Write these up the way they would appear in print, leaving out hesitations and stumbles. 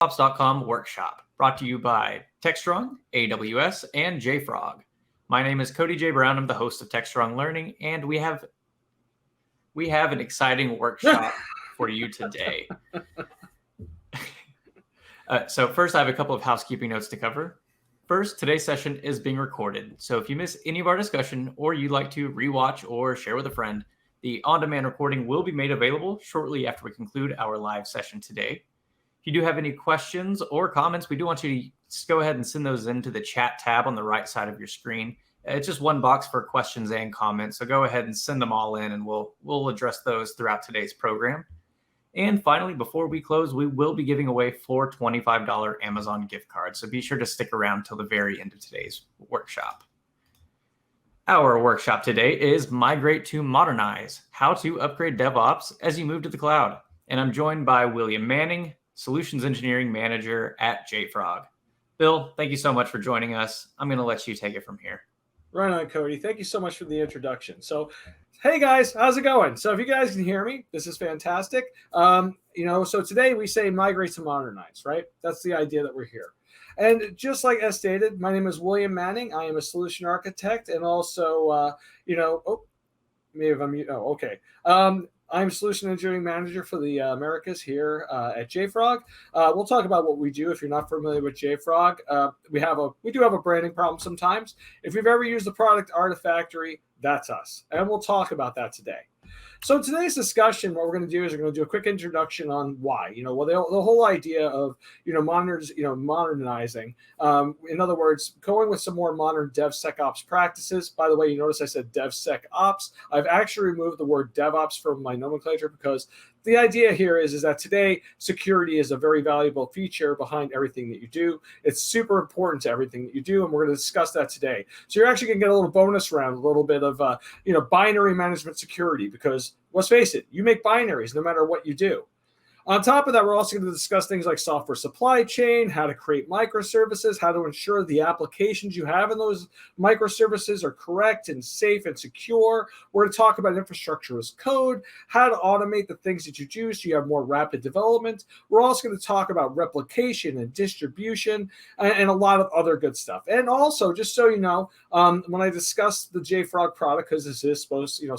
DevOps.com workshop, brought to you by Techstrong, AWS, and JFrog. My name is Cody J. Brown. I'm the host of Techstrong Learning, and we have an exciting workshop for you today. So first, I have a couple of housekeeping notes to cover. First, today's session is being recorded, so if you miss any of our discussion or you'd like to rewatch or share with a friend, the on-demand recording will be made available shortly after we conclude our live session today. If you do have any questions or comments, we do want you to just go ahead and send those into the chat tab on the right side of your screen. It's just one box for questions and comments, so go ahead and send them all in, and we'll address those throughout today's program. And finally, before we close, we will be giving away 4 $25 Amazon gift cards, so be sure to stick around till the very end of today's workshop. Our workshop today is Migrate to Modernize, how to upgrade DevOps as you move to the cloud. And I'm joined by William Manning, Solutions Engineering Manager at JFrog. Bill, thank you so much for joining us. I'm going to let you take it from here. Right on, Cody. Thank you so much for the introduction. So, hey guys, how's it going? So if you guys can hear me, this is fantastic. So today we say migrate to modernize, right? That's the idea that we're here. And just like as stated, my name is William Manning. I am a solution architect and also, I'm Solution Engineering Manager for the Americas here at JFrog. We'll talk about what we do. If you're not familiar with JFrog, we do have a branding problem sometimes. If you've ever used the product ARTIFACTORY, that's us. And we'll talk about that today. So in today's discussion, what we're going to do is we're going to do a quick introduction on why. The whole idea of modernizing. In other words, going with some more modern DevSecOps practices. By the way, you notice I said DevSecOps. I've actually removed the word DevOps from my nomenclature because the idea here is that today security is a very valuable feature behind everything that you do. It's super important to everything that you do, and we're going to discuss that today. So you're actually going to get a little bonus round, a little bit of binary management security, because let's face it, you make binaries no matter what you do. On top of that, we're also going to discuss things like software supply chain, how to create microservices, how to ensure the applications you have in those microservices are correct and safe and secure. We're going to talk about infrastructure as code, how to automate the things that you do so you have more rapid development. We're also going to talk about replication and distribution and a lot of other good stuff. And also, just so you know, when I discuss the JFrog product, because this is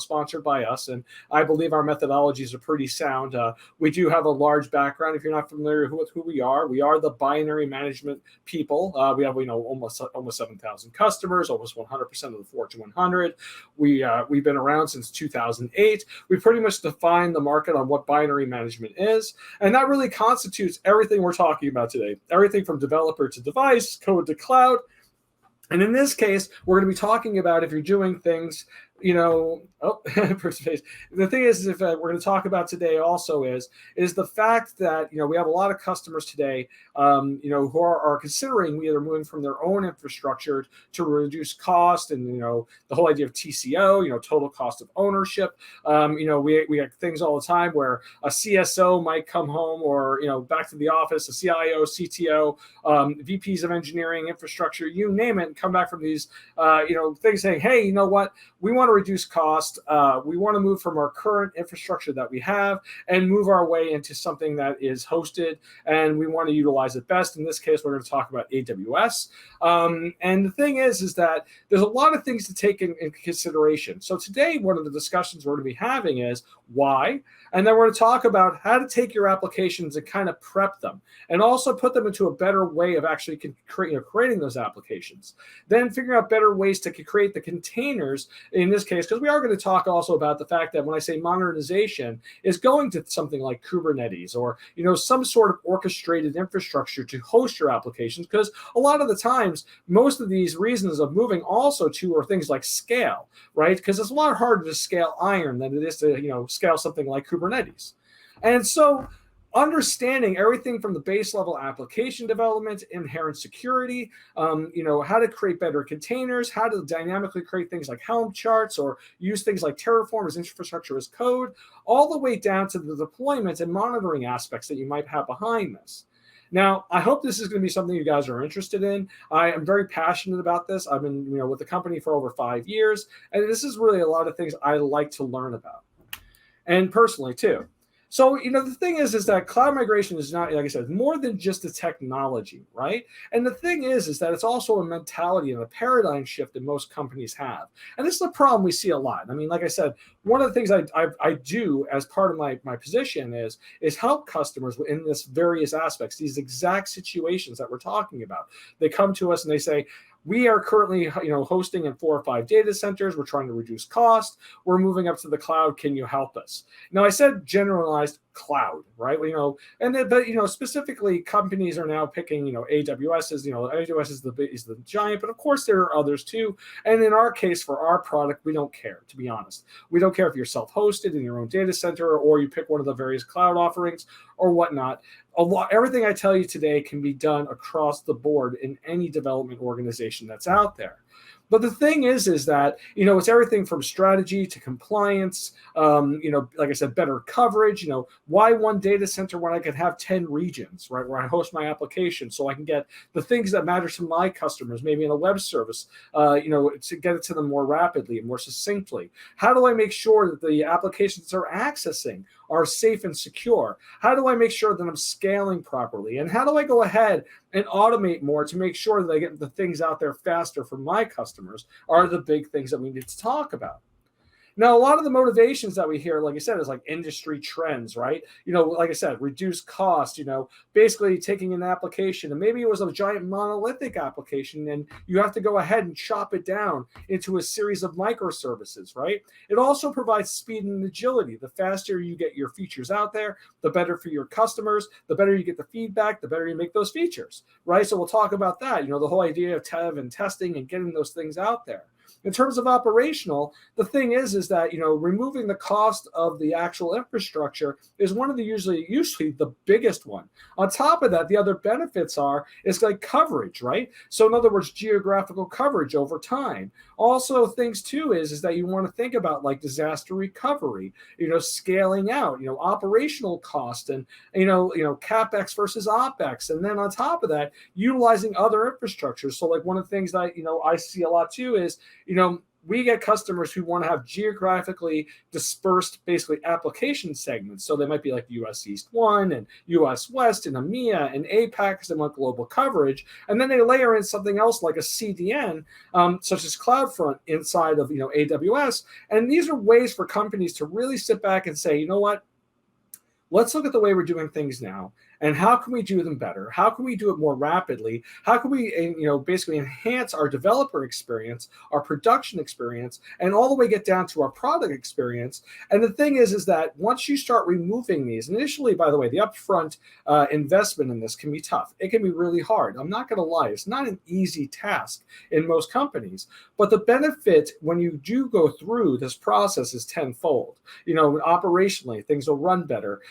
sponsored by us, and I believe our methodologies are pretty sound, we do have a large background. If you're not familiar with who we are the binary management people. We have almost 7,000 customers, almost 100% of the Fortune 100. We've been around since 2008. We pretty much define the market on what binary management is, and that really constitutes everything we're talking about today. Everything from developer to device, code to cloud. And in this case, we're going to be talking about if you're doing things, the thing is if we're going to talk about today also is the fact that, we have a lot of customers today, who are considering either moving from their own infrastructure to reduce cost and, the whole idea of TCO, total cost of ownership. We have things all the time where a CSO might come home or, back to the office, a CIO, CTO, VPs of engineering, infrastructure, you name it, and come back from these, things saying, hey, you know what? We want to reduce cost. We want to move from our current infrastructure that we have and move our way into something that is hosted, and we want to utilize it best. In this case, we're going to talk about AWS. And the thing is that there's a lot of things to take in consideration. So today, one of the discussions we're going to be having is why, and then we're going to talk about how to take your applications and kind of prep them, and also put them into a better way of actually creating those applications. Then figuring out better ways to create the containers in this case, because we are going to talk also about the fact that when I say modernization is going to something like Kubernetes or, some sort of orchestrated infrastructure to host your applications, because a lot of the times, most of these reasons of moving also to are things like scale, right? Because it's a lot harder to scale iron than it is to, scale something like Kubernetes. And so understanding everything from the base level application development, inherent security, how to create better containers, how to dynamically create things like Helm charts or use things like Terraform as infrastructure as code, all the way down to the deployment and monitoring aspects that you might have behind this. Now, I hope this is going to be something you guys are interested in. I am very passionate about this. I've been with the company for over 5 years, and this is really a lot of things I like to learn about. And personally, too. So, the thing is that cloud migration is not, like I said, more than just a technology, right? And the thing is that it's also a mentality and a paradigm shift that most companies have. And this is a problem we see a lot. I mean, like I said, one of the things I do as part of my position is help customers in this various aspects, these exact situations that we're talking about. They come to us and they say, we are currently, hosting in 4 or 5 data centers. We're trying to reduce cost. We're moving up to the cloud. Can you help us? Now, I said generalized cloud, right? But specifically, companies are now picking, AWS is, AWS is the giant, but of course there are others too. And in our case, for our product, we don't care, to be honest. We don't care if you're self-hosted in your own data center or you pick one of the various cloud offerings or whatnot. Everything I tell you today can be done across the board in any development organization that's out there. But the thing is that, it's everything from strategy to compliance, like I said, better coverage, why one data center when I could have 10 regions, right, where I host my application so I can get the things that matter to my customers, maybe in a web service, to get it to them more rapidly and more succinctly. How do I make sure that the applications they're accessing are safe and secure? How do I make sure that I'm scaling properly? And how do I go ahead and automate more to make sure that I get the things out there faster for my customers are the big things that we need to talk about. Now, a lot of the motivations that we hear, like I said, is like industry trends, right? Like I said, reduce cost, basically taking an application and maybe it was a giant monolithic application and you have to go ahead and chop it down into a series of microservices, right? It also provides speed and agility. The faster you get your features out there, the better for your customers, the better you get the feedback, the better you make those features, right? So we'll talk about that, the whole idea of dev and testing and getting those things out there. In terms of operational, the thing is that, removing the cost of the actual infrastructure is one of the usually the biggest one. On top of that, the other benefits is like coverage, right? So in other words, geographical coverage over time. Also things too is that you want to think about like disaster recovery, scaling out, operational cost and, CapEx versus OpEx. And then on top of that, utilizing other infrastructures. So like one of the things that, I see a lot too is, we get customers who want to have geographically dispersed, basically application segments. So they might be like US East 1 and US West and EMEA and APAC because they want global coverage. And then they layer in something else like a CDN, such as CloudFront inside of AWS. And these are ways for companies to really sit back and say, you know what? Let's look at the way we're doing things now and how can we do them better? How can we do it more rapidly? How can we, basically enhance our developer experience, our production experience, and all the way get down to our product experience? And the thing is that once you start removing these, initially, by the way, the upfront investment in this can be tough. It can be really hard. I'm not going to lie. It's not an easy task in most companies. But the benefit when you do go through this process is tenfold. Operationally, things will run better.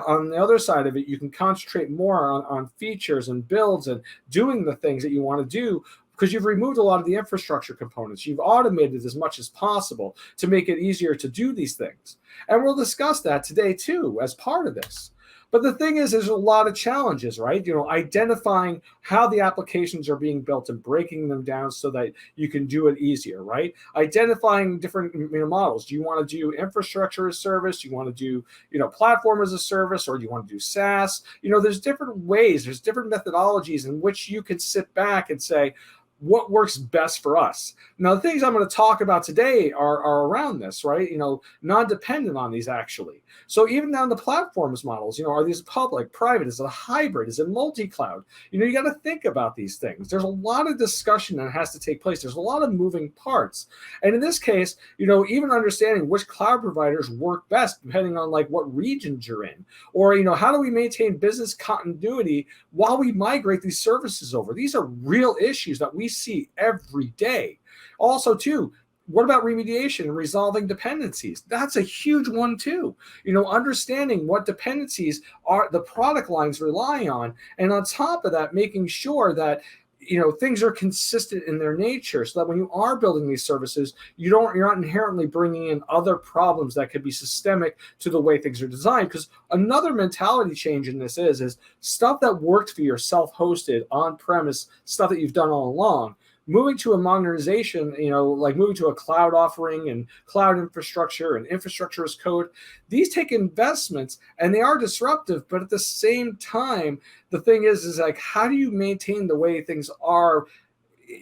On the other side of it, you can concentrate more on features and builds and doing the things that you want to do because you've removed a lot of the infrastructure components. You've automated as much as possible to make it easier to do these things. And we'll discuss that today too as part of this. But the thing is, there's a lot of challenges, right? Identifying how the applications are being built and breaking them down so that you can do it easier, right? Identifying different models. Do you want to do infrastructure as service? Do you want to do, platform as a service, or do you want to do SaaS? There's different ways, there's different methodologies in which you can sit back and say, what works best for us? Now, the things I'm going to talk about today are around this, right? Non-dependent on these actually. So even down to platforms models, are these public, private? Is it a hybrid? Is it multi-cloud? You got to think about these things. There's a lot of discussion that has to take place. There's a lot of moving parts. And in this case, even understanding which cloud providers work best depending on like what regions you're in, or, how do we maintain business continuity while we migrate these services over? These are real issues that we see every day. Also, too, what about remediation and resolving dependencies? That's a huge one, too. Understanding what dependencies are the product lines rely on. And on top of that, making sure that things are consistent in their nature so that when you are building these services, you're not inherently bringing in other problems that could be systemic to the way things are designed. Because another mentality change in this is stuff that worked for your self-hosted on-premise stuff that you've done all along moving to a modernization, like moving to a cloud offering and cloud infrastructure and infrastructure as code, these take investments and they are disruptive. But at the same time, the thing is like, how do you maintain the way things are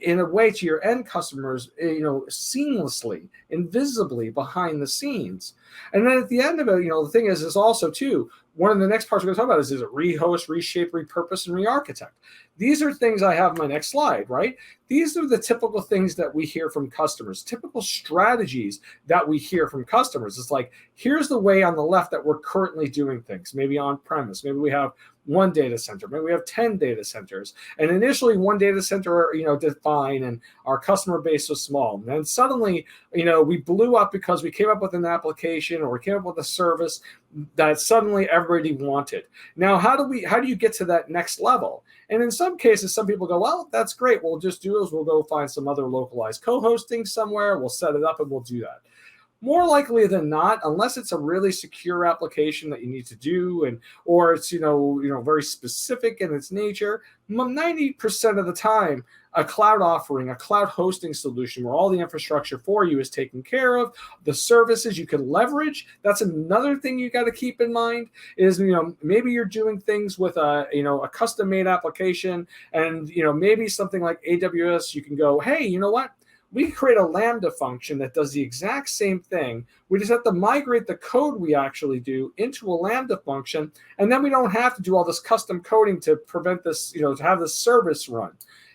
in a way to your end customers, seamlessly, invisibly behind the scenes? And then at the end of it, the thing is also too, one of the next parts we're going to talk about is it rehost, reshape, repurpose, and re-architect. These are things I have in my next slide, right? These are the typical things that we hear from customers, typical strategies that we hear from customers. It's like, here's the way on the left that we're currently doing things, maybe on premise. Maybe we have one data center, maybe we have 10 data centers. And initially one data center, did fine and our customer base was small. And then suddenly, we blew up because we came up with an application or we came up with a service that suddenly everybody wanted. Now, how do you get to that next level? And in some cases, some people go, well, that's great. We'll just do is we'll go find some other localized co-hosting somewhere. We'll set it up and we'll do that. More likely than not, unless it's a really secure application that you need to do, or it's very specific in its nature, 90% of the time, a cloud offering, a cloud hosting solution where all the infrastructure for you is taken care of, the services you can leverage. That's another thing you got to keep in mind is, maybe you're doing things with a custom made application, and, maybe something like AWS, you can go, hey, you know what? We can create a Lambda function that does the exact same thing. We just have to migrate the code we actually do into a Lambda function, and then we don't have to do all this custom coding to prevent this, to have this service run.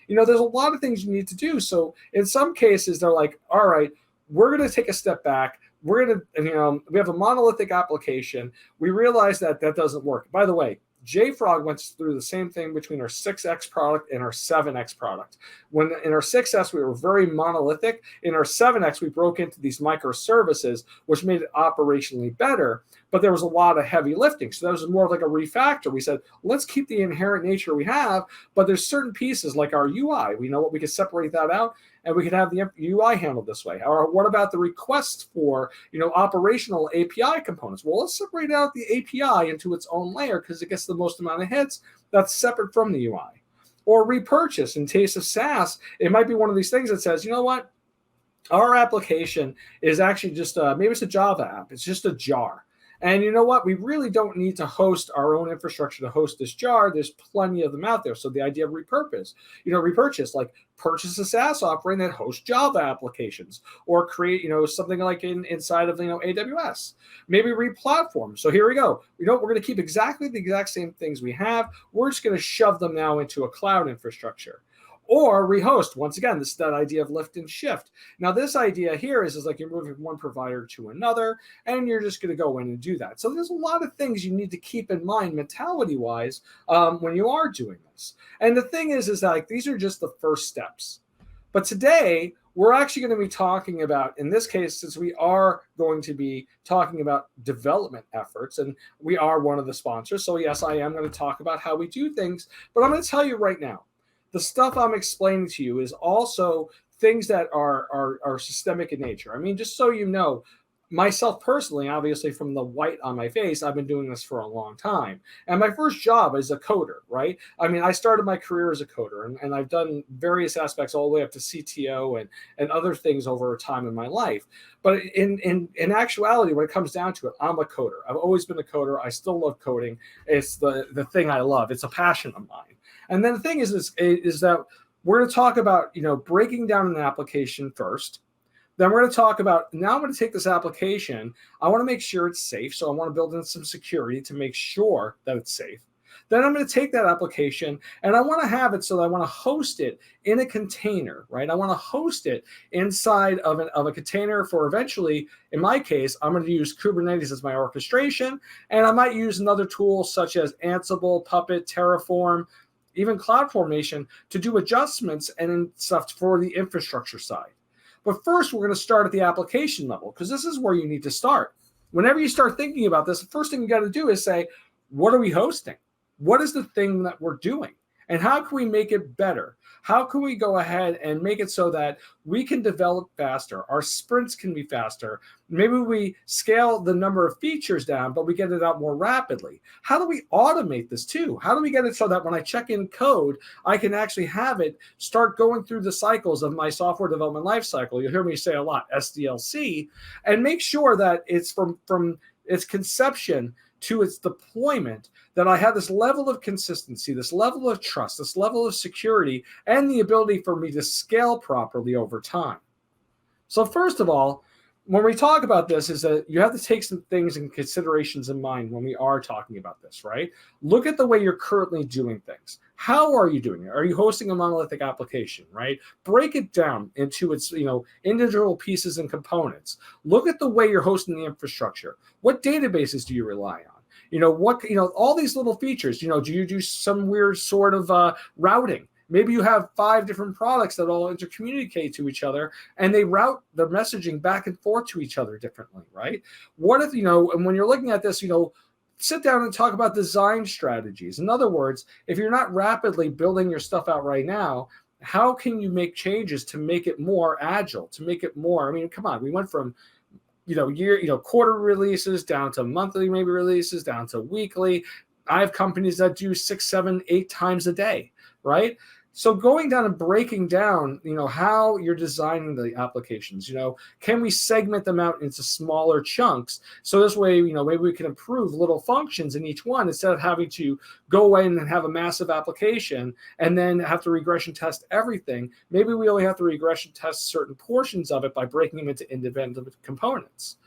There's a lot of things you need to do. So in some cases, they're like, all right, we're going to take a step back. We're going to, we have a monolithic application. We realize that doesn't work. By the way, JFrog went through the same thing between our 6X product and our 7X product. When in our 6S, we were very monolithic. In our 7X, we broke into these microservices, which made it operationally better, but there was a lot of heavy lifting. So that was more of like a refactor. We said, let's keep the inherent nature we have, but there's certain pieces like our UI. We know what we can separate that out, and we can have the UI handled this way. Or what about the requests for, operational API components? Well, let's separate out the API into its own layer because it gets the most amount of hits. That's separate from the UI. Or repurchase. In case of SaaS, it might be one of these things that says, you know what? Our application is actually just, maybe it's a Java app. It's just a jar. And you know what? We really don't need to host our own infrastructure to host this jar. There's plenty of them out there. So the idea of repurpose, like purchase a SaaS offering that hosts Java applications, or create, something like inside of, AWS, maybe re-platform. So here we go. We're going to keep exactly the exact same things we have. We're just going to shove them now into a cloud infrastructure. Or rehost. Once again, this is that idea of lift and shift. Now, this idea here is like you're moving from one provider to another, and you're just going to go in and do that. So there's a lot of things you need to keep in mind mentality-wise when you are doing this. And the thing is that like, these are just the first steps. But today, we're actually going to be talking about, in this case, since we are going to be talking about development efforts, and we are one of the sponsors. So yes, I am going to talk about how we do things, but I'm going to tell you right now, the stuff I'm explaining to you is also things that are systemic in nature. I mean, just so you know, myself personally, obviously from the white on my face, I've been doing this for a long time. And my first job is a coder, right? I mean, I started my career as a coder, and I've done various aspects all the way up to CTO and other things over time in my life. But in actuality, when it comes down to it, I'm a coder. I've always been a coder. I still love coding. It's the thing I love. It's a passion of mine. And then the thing is that we're going to talk about, breaking down an application first. Then we're going to talk about, now I'm going to take this application. I want to make sure it's safe. So I want to build in some security to make sure that it's safe. Then I'm going to take that application and I want to have it so that I want to host it in a container, right? I want to host it inside of a container for eventually, in my case, I'm going to use Kubernetes as my orchestration. And I might use another tool such as Ansible, Puppet, Terraform, even CloudFormation to do adjustments and stuff for the infrastructure side. But first, we're going to start at the application level because this is where you need to start. Whenever you start thinking about this, the first thing you got to do is say, what are we hosting? What is the thing that we're doing? And how can we make it better? How can we go ahead and make it so that we can develop faster? Our sprints can be faster. Maybe we scale the number of features down, but we get it out more rapidly. How do we automate this too? How do we get it so that when I check in code, I can actually have it start going through the cycles of my software development lifecycle? You'll hear me say a lot, SDLC, and make sure that it's from its conception to its deployment, that I have this level of consistency, this level of trust, this level of security, and the ability for me to scale properly over time. So first of all, when we talk about this, is that you have to take some things and considerations in mind when we are talking about this, right? Look at the way you're currently doing things. How are you doing it? Are you hosting a monolithic application, right? Break it down into its, individual pieces and components. Look at the way you're hosting the infrastructure. What databases do you rely on? All these little features. Do you do some weird sort of routing? Maybe you have 5 different products that all intercommunicate to each other, and they route their messaging back and forth to each other differently, right? What if, and when you're looking at this, sit down and talk about design strategies. In other words, if you're not rapidly building your stuff out right now, how can you make changes to make it more agile, to make it more, come on, we went from quarter releases down to monthly maybe releases down to weekly. I have companies that do 6, 7, 8 times a day, right? So going down and breaking down, how you're designing the applications, can we segment them out into smaller chunks? So this way, maybe we can improve little functions in each one instead of having to go in and have a massive application and then have to regression test everything. Maybe we only have to regression test certain portions of it by breaking them into independent components.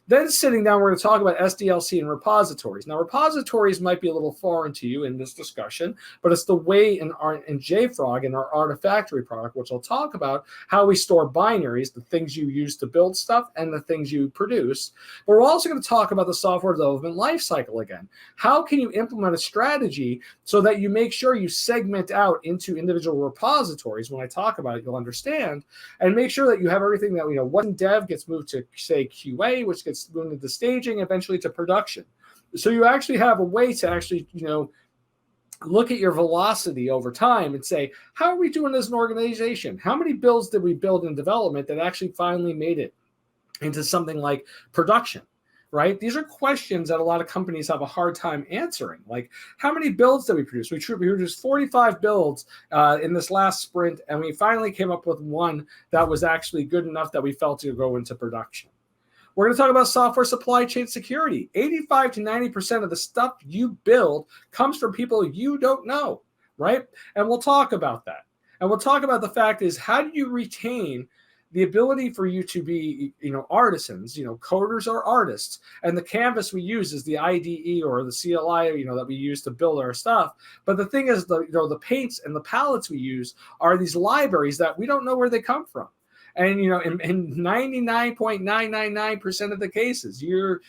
Then sitting down, we're going to talk about SDLC and repositories. Now, repositories might be a little foreign to you in this discussion, but it's the way in JFrog, in our ARTIFACTORY product, which I'll talk about, how we store binaries, the things you use to build stuff and the things you produce. But we're also going to talk about the software development lifecycle again. How can you implement a strategy so that you make sure you segment out into individual repositories? When I talk about it, you'll understand, and make sure that you have everything that, what's in dev gets moved to, say, QA, which gets moved into staging, eventually to production. So you actually have a way to actually, look at your velocity over time and say, how are we doing as an organization? How many builds did we build in development that actually finally made it into something like production, right? These are questions that a lot of companies have a hard time answering. Like, how many builds did we produce? We produced 45 builds in this last sprint, and we finally came up with one that was actually good enough that we felt to go into production. We're going to talk about software supply chain security. 85 to 90% of the stuff you build comes from people you don't know, right? And we'll talk about that. And we'll talk about the fact is, how do you retain the ability for you to be, artisans, coders are artists. And the canvas we use is the IDE or the CLI, that we use to build our stuff. But the thing is, the paints and the palettes we use are these libraries that we don't know where they come from. And, in 99.999% of the cases, you're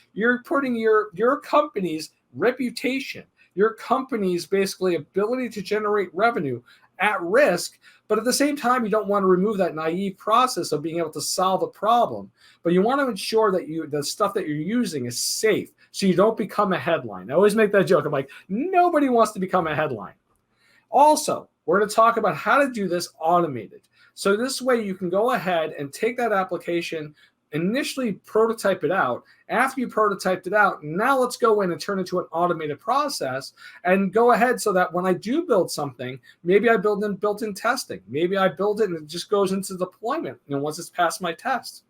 putting your company's reputation, your company's basically ability to generate revenue at risk. But at the same time, you don't want to remove that naive process of being able to solve a problem. But you want to ensure that the stuff that you're using is safe, so you don't become a headline. I always make that joke. I'm like, nobody wants to become a headline. Also, we're going to talk about how to do this automated. So this way you can go ahead and take that application, initially prototype it out. After you prototyped it out, now let's go in and turn it into an automated process and go ahead so that when I do build something, maybe I build in built-in testing. Maybe I build it and it just goes into deployment, once it's passed my test.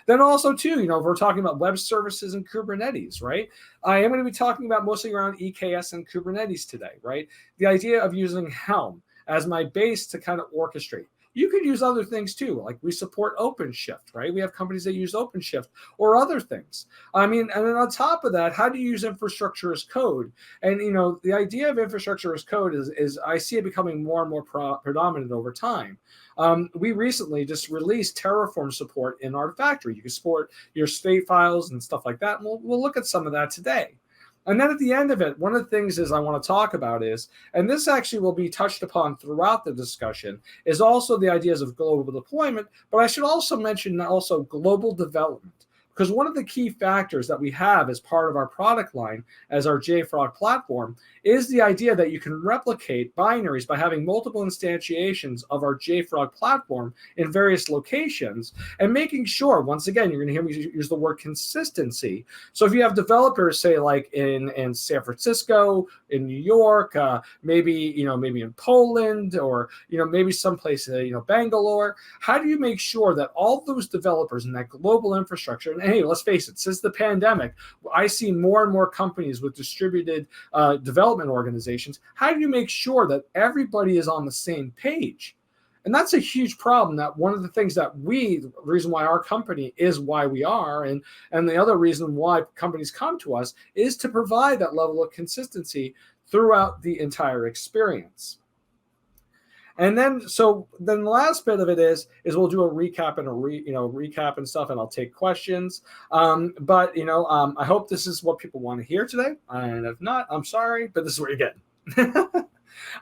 Then also too, if we're talking about web services and Kubernetes, right? I am going to be talking about mostly around EKS and Kubernetes today, right? The idea of using Helm as my base to kind of orchestrate. You could use other things too, like we support OpenShift, right? We have companies that use OpenShift or other things. And then on top of that, how do you use infrastructure as code? And, the idea of infrastructure as code is I see it becoming more and more predominant over time. We recently just released Terraform support in Artifactory. You can support your state files and stuff like that. And we'll look at some of that today. And then at the end of it, one of the things I want to talk about is, and this actually will be touched upon throughout the discussion, is also the ideas of global deployment, but I should also mention global development. Because one of the key factors that we have as part of our product line as our JFrog platform is the idea that you can replicate binaries by having multiple instantiations of our JFrog platform in various locations and making sure, once again, you're going to hear me use the word consistency. So if you have developers, say like in San Francisco, in New York, maybe in Poland, or maybe someplace Bangalore, how do you make sure that all those developers in that global infrastructure, and hey, let's face it, since the pandemic, I see more and more companies with distributed development organizations. How do you make sure that everybody is on the same page? And that's a huge problem. That one of the things that the reason why our company is why we are, and the other reason why companies come to us is to provide that level of consistency throughout the entire experience. And then the last bit of it is we'll do a recap and recap and stuff, and I'll take questions. But I hope this is what people want to hear today. And if not, I'm sorry, but this is what you're getting.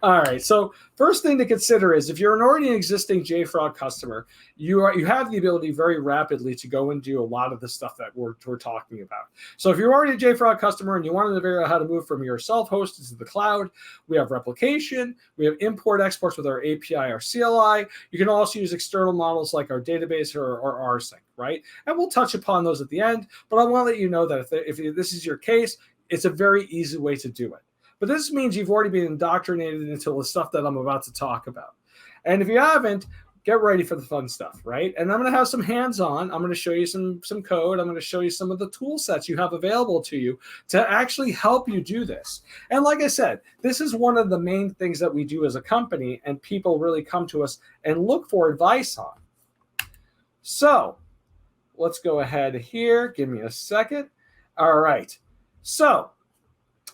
All right. So first thing to consider is if you're an already existing JFrog customer, you have the ability very rapidly to go and do a lot of the stuff that we're talking about. So if you're already a JFrog customer and you wanted to figure out how to move from your self-hosted to the cloud, we have replication, we have import exports with our API, our CLI. You can also use external models like our database or rsync, right? And we'll touch upon those at the end. But I want to let you know that if this is your case, it's a very easy way to do it. But this means you've already been indoctrinated into the stuff that I'm about to talk about. And if you haven't, get ready for the fun stuff, right? And I'm going to have some hands-on. I'm going to show you some code. I'm going to show you some of the tool sets you have available to you to actually help you do this. And like I said, this is one of the main things that we do as a company, and people really come to us and look for advice on. So let's go ahead here. Give me a second. All right. So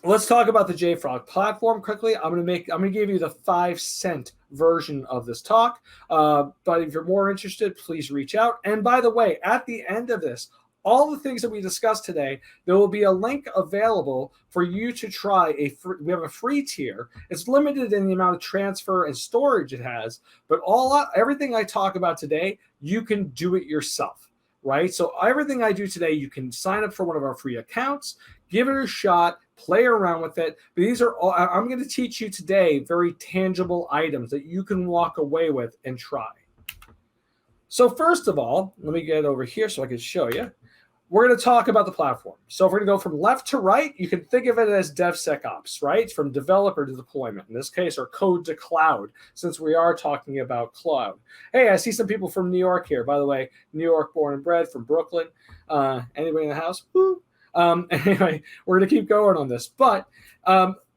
let's talk about the JFrog platform quickly. I'm going to give you the 5-cent version of this talk. But if you're more interested, please reach out. And by the way, at the end of this, all the things that we discussed today, there will be a link available for you to try we have a free tier. It's limited in the amount of transfer and storage it has, but everything I talk about today, you can do it yourself, right? So everything I do today, you can sign up for one of our free accounts, give it a shot, play around with it. But these are all, I'm going to teach you today very tangible items that you can walk away with and try. So first of all, let me get over here so I can show you. We're going to talk about the platform. So if we're going to go from left to right, you can think of it as DevSecOps, right? From developer to deployment, in this case, or code to cloud, since we are talking about cloud. Hey, I see some people from New York here. By the way, New York born and bred, from Brooklyn. Anybody in the house? Woo. Anyway, we're going to keep going on this. But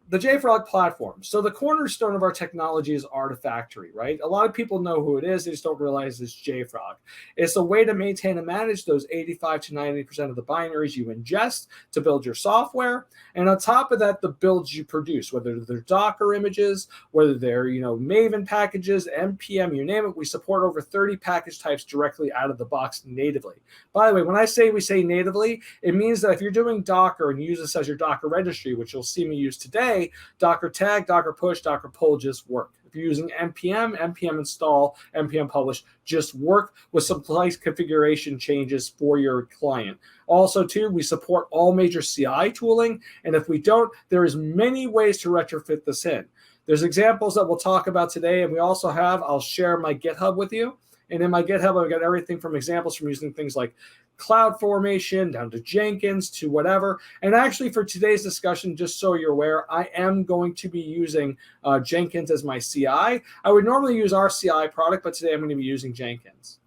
the JFrog platform. So the cornerstone of our technology is ARTIFACTORY, right? A lot of people know who it is. They just don't realize it's JFrog. It's a way to maintain and manage those 85 to 90% of the binaries you ingest to build your software. And on top of that, the builds you produce, whether they're Docker images, whether they're, Maven packages, NPM, you name it. We support over 30 package types directly out of the box natively. By the way, when I say we say natively, it means that if you're doing Docker and you use this as your Docker registry, which you'll see me use today, Docker tag, Docker push, Docker pull just work. If you're using npm, npm install, npm publish, just work with some slight configuration changes for your client. Also, too, we support all major CI tooling, and if we don't, there is many ways to retrofit this in. There's examples that we'll talk about today, and we also I'll share my GitHub with you. And in my GitHub, I've got everything from examples from using things like CloudFormation down to Jenkins to whatever. And actually for today's discussion, just so you're aware, I am going to be using Jenkins as my CI. I would normally use our CI product, but today I'm going to be using Jenkins.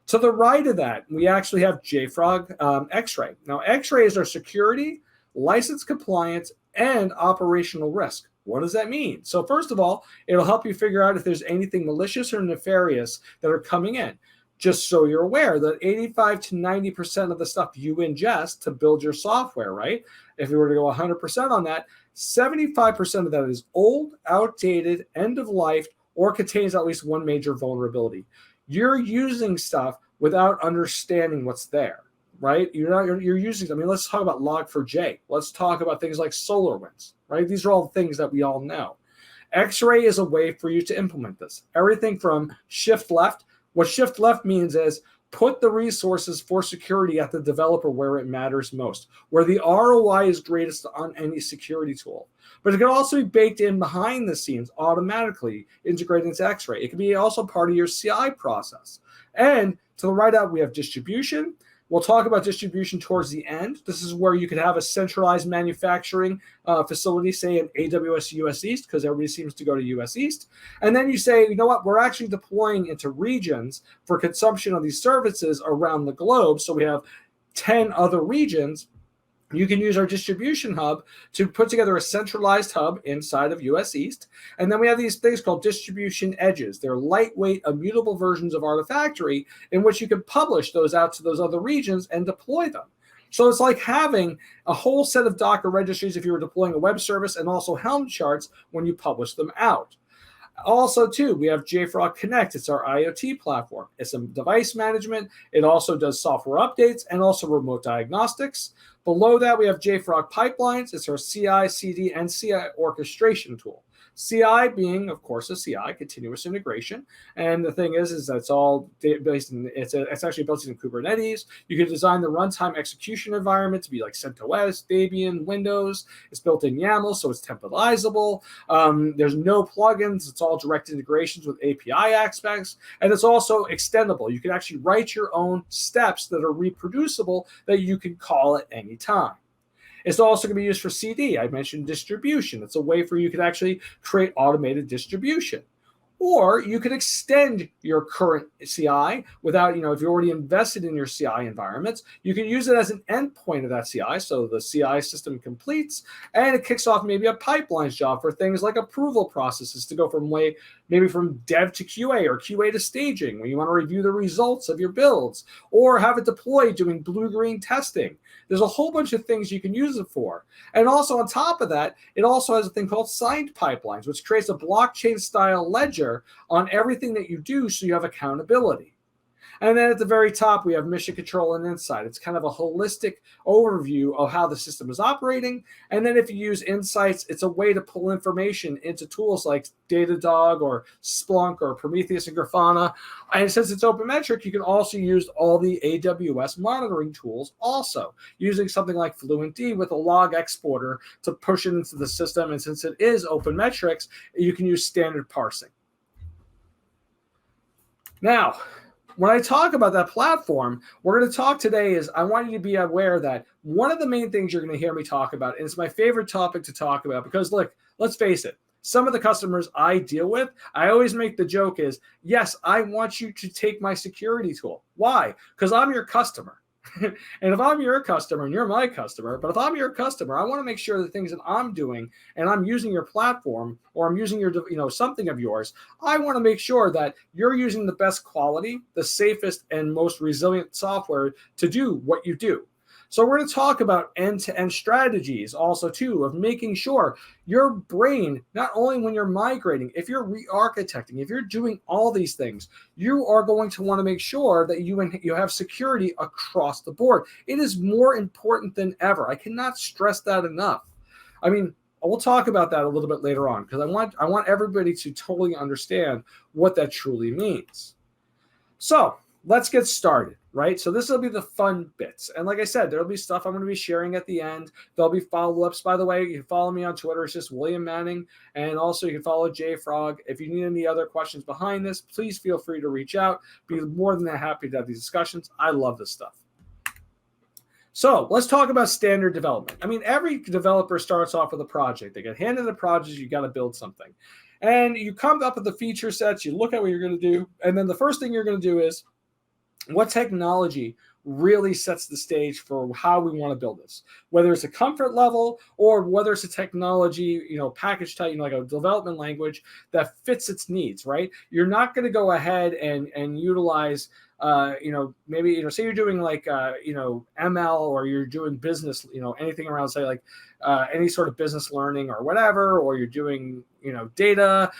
To the right of that, we actually have JFrog X-Ray. Now, X-Ray is our security, license compliance, and operational risk. What does that mean? So first of all, it'll help you figure out if there's anything malicious or nefarious that are coming in. Just so you're aware that 85 to 90% of the stuff you ingest to build your software, right? If we were to go 100% on that, 75% of that is old, outdated, end of life, or contains at least one major vulnerability. You're using stuff without understanding what's there, right? You're using, let's talk about Log4j. Let's talk about things like SolarWinds, right? These are all things that we all know. X-Ray is a way for you to implement this. Everything from shift left. What shift left means is put the resources for security at the developer where it matters most, where the ROI is greatest on any security tool. But it can also be baked in behind the scenes automatically, integrated into X-Ray. It can be also part of your CI process. And to the right up, we have distribution. We'll talk about distribution towards the end. This is where you could have a centralized manufacturing facility, say in AWS US East, because everybody seems to go to US East. And then you say, you know what, we're actually deploying into regions for consumption of these services around the globe. So we have 10 other regions. You can use our distribution hub to put together a centralized hub inside of US East. And then we have these things called distribution edges. They're lightweight, immutable versions of Artifactory in which you can publish those out to those other regions and deploy them. So it's like having a whole set of Docker registries if you were deploying a web service, and also Helm charts when you publish them out. Also, too, we have JFrog Connect. It's our IoT platform. It's some device management. It also does software updates and also remote diagnostics. Below that, we have JFrog Pipelines. It's our CI, CD, and CI orchestration tool. CI being, of course, a CI, continuous integration. And the thing is that's all based in, it's actually built in Kubernetes. You can design the runtime execution environment to be like CentOS, Debian, Windows. It's built in YAML, so it's templatizable. There's no plugins. It's all direct integrations with API aspects. And it's also extendable. You can actually write your own steps that are reproducible that you can call at any time. It's also going to be used for CD. I mentioned distribution. It's a way for you to actually create automated distribution. Or you could extend your current CI without, if you're already invested in your CI environments, you can use it as an endpoint of that CI. So the CI system completes and it kicks off maybe a pipelines job for things like approval processes to go from maybe from dev to QA or QA to staging, where you want to review the results of your builds, or have it deployed doing blue-green testing. There's a whole bunch of things you can use it for. And also on top of that, it also has a thing called signed pipelines, which creates a blockchain-style ledger on everything that you do so you have accountability. And then at the very top, we have mission control and insight. It's kind of a holistic overview of how the system is operating. And then if you use insights, it's a way to pull information into tools like Datadog or Splunk or Prometheus and Grafana. And since it's open metric, you can also use all the AWS monitoring tools also, using something like FluentD with a log exporter to push it into the system. And since it is open metrics, you can use standard parsing. Now, when I talk about that platform, we're going to talk today is I want you to be aware that one of the main things you're going to hear me talk about, and it's my favorite topic to talk about because, look, let's face it, some of the customers I deal with, I always make the joke is, yes, I want you to take my security tool. Why? Because I'm your customer. And if I'm your customer and you're my customer, but if I'm your customer, I want to make sure the things that I'm doing and I'm using your platform or I'm using your, something of yours, I want to make sure that you're using the best quality, the safest and most resilient software to do what you do. So we're going to talk about end-to-end strategies also too of making sure your brain, not only when you're migrating, if you're re-architecting, if you're doing all these things, you are going to want to make sure that you have security across the board. It is more important than ever. I cannot stress that enough. I mean, we'll talk about that a little bit later on because I want everybody to totally understand what that truly means. So let's get started, right? So this will be the fun bits. And like I said, there'll be stuff I'm going to be sharing at the end. There'll be follow-ups, by the way. You can follow me on Twitter. It's just William Manning. And also you can follow JFrog. If you need any other questions behind this, please feel free to reach out. Be more than happy to have these discussions. I love this stuff. So let's talk about standard development. I mean, every developer starts off with a project. They get handed a project. You got to build something. And you come up with the feature sets. You look at what you're going to do. And then the first thing you're going to do is, what technology really sets the stage for how we want to build this, whether it's a comfort level or whether it's a technology, package type, like a development language that fits its needs, right? You're not going to go ahead and utilize, maybe, say you're doing like, ML or you're doing business, anything around, say like any sort of business learning or whatever, or you're doing, data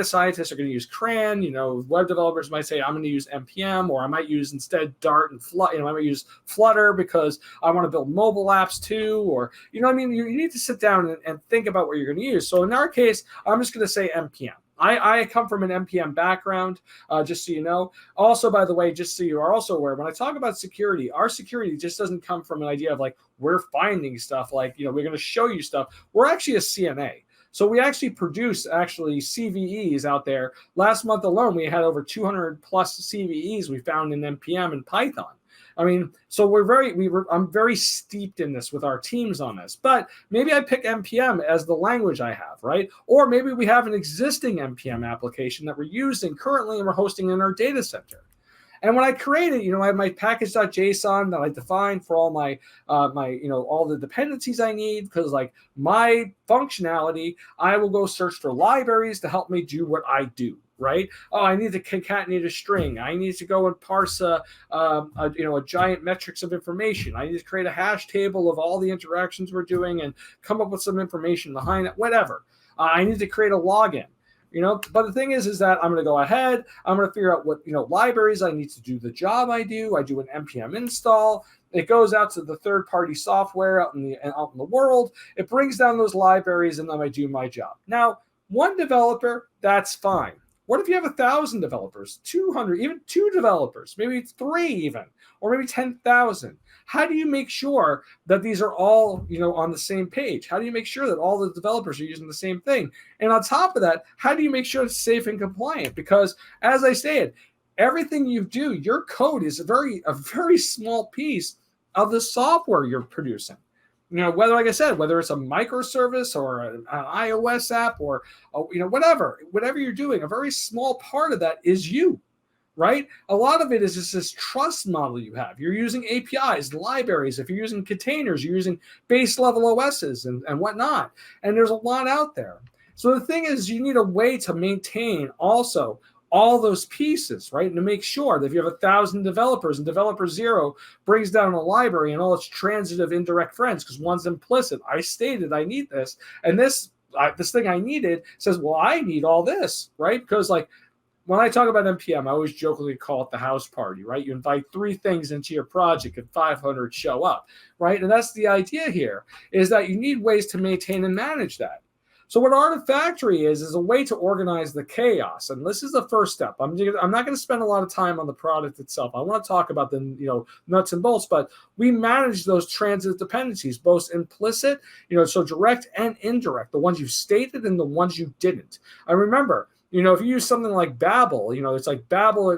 scientists are going to use CRAN. Web developers might say, I'm going to use NPM, or I might use instead Dart and Flutter. I might use Flutter because I want to build mobile apps too, or, you need to sit down and think about what you're going to use. So in our case, I'm just going to say NPM. I come from an NPM background, just so you know. Also, by the way, just so you are also aware, when I talk about security, our security just doesn't come from an idea of like, we're finding stuff, like, we're going to show you stuff. We're actually a CNA. So we actually produce CVEs out there. Last month alone, we had over 200 plus CVEs we found in NPM and Python. So I'm very steeped in this with our teams on this, but maybe I pick NPM as the language I have, right? Or maybe we have an existing NPM application that we're using currently and we're hosting in our data center. And when I create it, I have my package.json that I define for all my all the dependencies I need, because like my functionality, I will go search for libraries to help me do what I do. Right? Oh, I need to concatenate a string. I need to go and parse a giant metrics of information. I need to create a hash table of all the interactions we're doing and come up with some information behind it. Whatever. I need to create a login. But the thing is that I'm going to go ahead. I'm going to figure out what libraries I need to do the job I do. I do an npm install. It goes out to the third-party software out in the world. It brings down those libraries, and then I do my job. Now, one developer, that's fine. What if you have 1,000 developers, 200, even 2 developers, maybe 3 even, or maybe 10,000? How do you make sure that these are all, on the same page? How do you make sure that all the developers are using the same thing? And on top of that, how do you make sure it's safe and compliant? Because as I stated, everything you do, your code is a very small piece of the software you're producing. Whether it's a microservice or an iOS app or, whatever you're doing, a very small part of that is you, right? A lot of it is just this trust model you have. You're using APIs, libraries. If you're using containers, you're using base level OSs and whatnot. And there's a lot out there. So the thing is, you need a way to maintain also all those pieces, right? And to make sure that if you have 1,000 developers and developer 0 brings down a library and all its transitive indirect friends, because one's implicit. I stated I need this, and this thing I needed says, well, I need all this, right? Because like when I talk about NPM, I always jokingly call it the house party, right? You invite 3 things into your project and 500 show up, right? And that's the idea here, is that you need ways to maintain and manage that. So what ARTIFACTORY is a way to organize the chaos. And this is the first step. I'm not going to spend a lot of time on the product itself. I want to talk about the nuts and bolts, but we manage those transitive dependencies, both implicit, so direct and indirect, the ones you stated and the ones you didn't. I remember, if you use something like Babel, it's like Babel,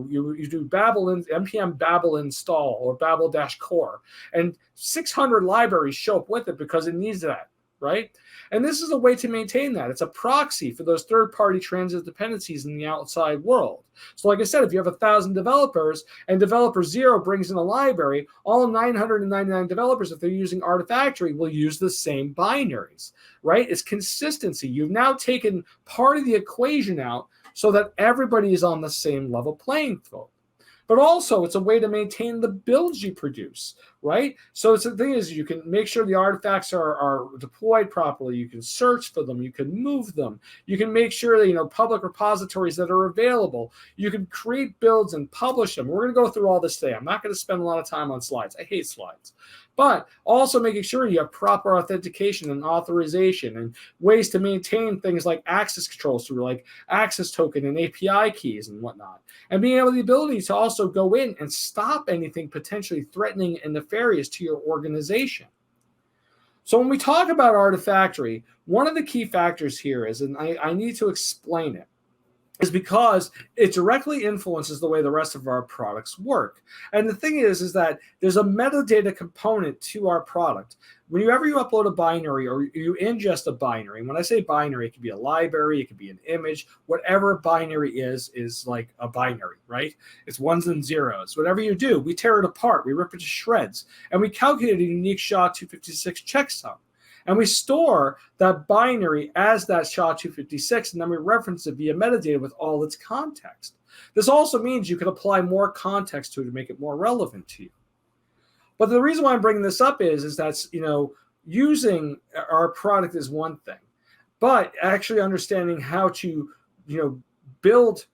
you do Babel in npm Babel install or Babel-core, and 600 libraries show up with it because it needs that, right? And this is a way to maintain that. It's a proxy for those third-party transitive dependencies in the outside world. So like I said, if you have 1,000 developers and developer 0 brings in a library, all 999 developers, if they're using ARTIFACTORY, will use the same binaries, right? It's consistency. You've now taken part of the equation out so that everybody is on the same level playing field. But also, it's a way to maintain the builds you produce, right? So the thing is, you can make sure the artifacts are deployed properly. You can search for them. You can move them. You can make sure that, public repositories that are available. You can create builds and publish them. We're going to go through all this today. I'm not going to spend a lot of time on slides. I hate slides. But also making sure you have proper authentication and authorization and ways to maintain things like access controls through like access token and API keys and whatnot. And being able the ability to also go in and stop anything potentially threatening and nefarious to your organization. So when we talk about ARTIFACTORY, one of the key factors here is, and I need to explain it, is because it directly influences the way the rest of our products work. And the thing is that there's a metadata component to our product. Whenever you upload a binary or you ingest a binary, and when I say binary, it could be a library, it could be an image, whatever a binary is like a binary, right? It's ones and zeros. Whatever you do, we tear it apart, we rip it to shreds, and we calculate a unique SHA-256 checksum. And we store that binary as that SHA-256, and then we reference it via metadata with all its context. This also means you can apply more context to it to make it more relevant to you. But the reason why I'm bringing this up is that, using our product is one thing, but actually understanding how to, build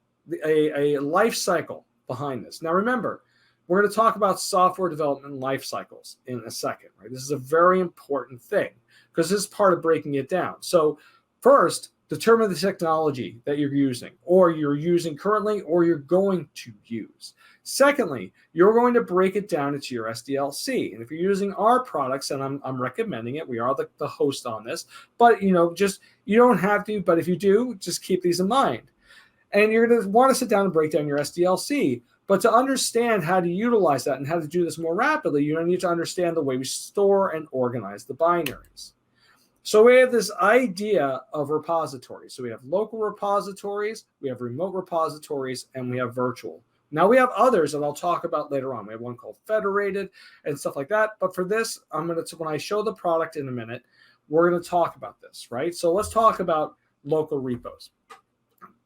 a life cycle behind this. Now, remember, we're going to talk about software development life cycles in a second, right? This is a very important thing because this is part of breaking it down. So first, determine the technology that you're using or you're using currently or you're going to use. Secondly, you're going to break it down into your SDLC. And if you're using our products, and I'm recommending it, we are the host on this, but you don't have to, but if you do, just keep these in mind. And you're going to want to sit down and break down your SDLC. But to understand how to utilize that and how to do this more rapidly, you need to understand the way we store and organize the binaries. So we have this idea of repositories. So we have local repositories, we have remote repositories, and we have virtual. Now we have others that I'll talk about later on. We have one called federated and stuff like that. But for this, when I show the product in a minute, we're going to talk about this, right? So let's talk about local repos.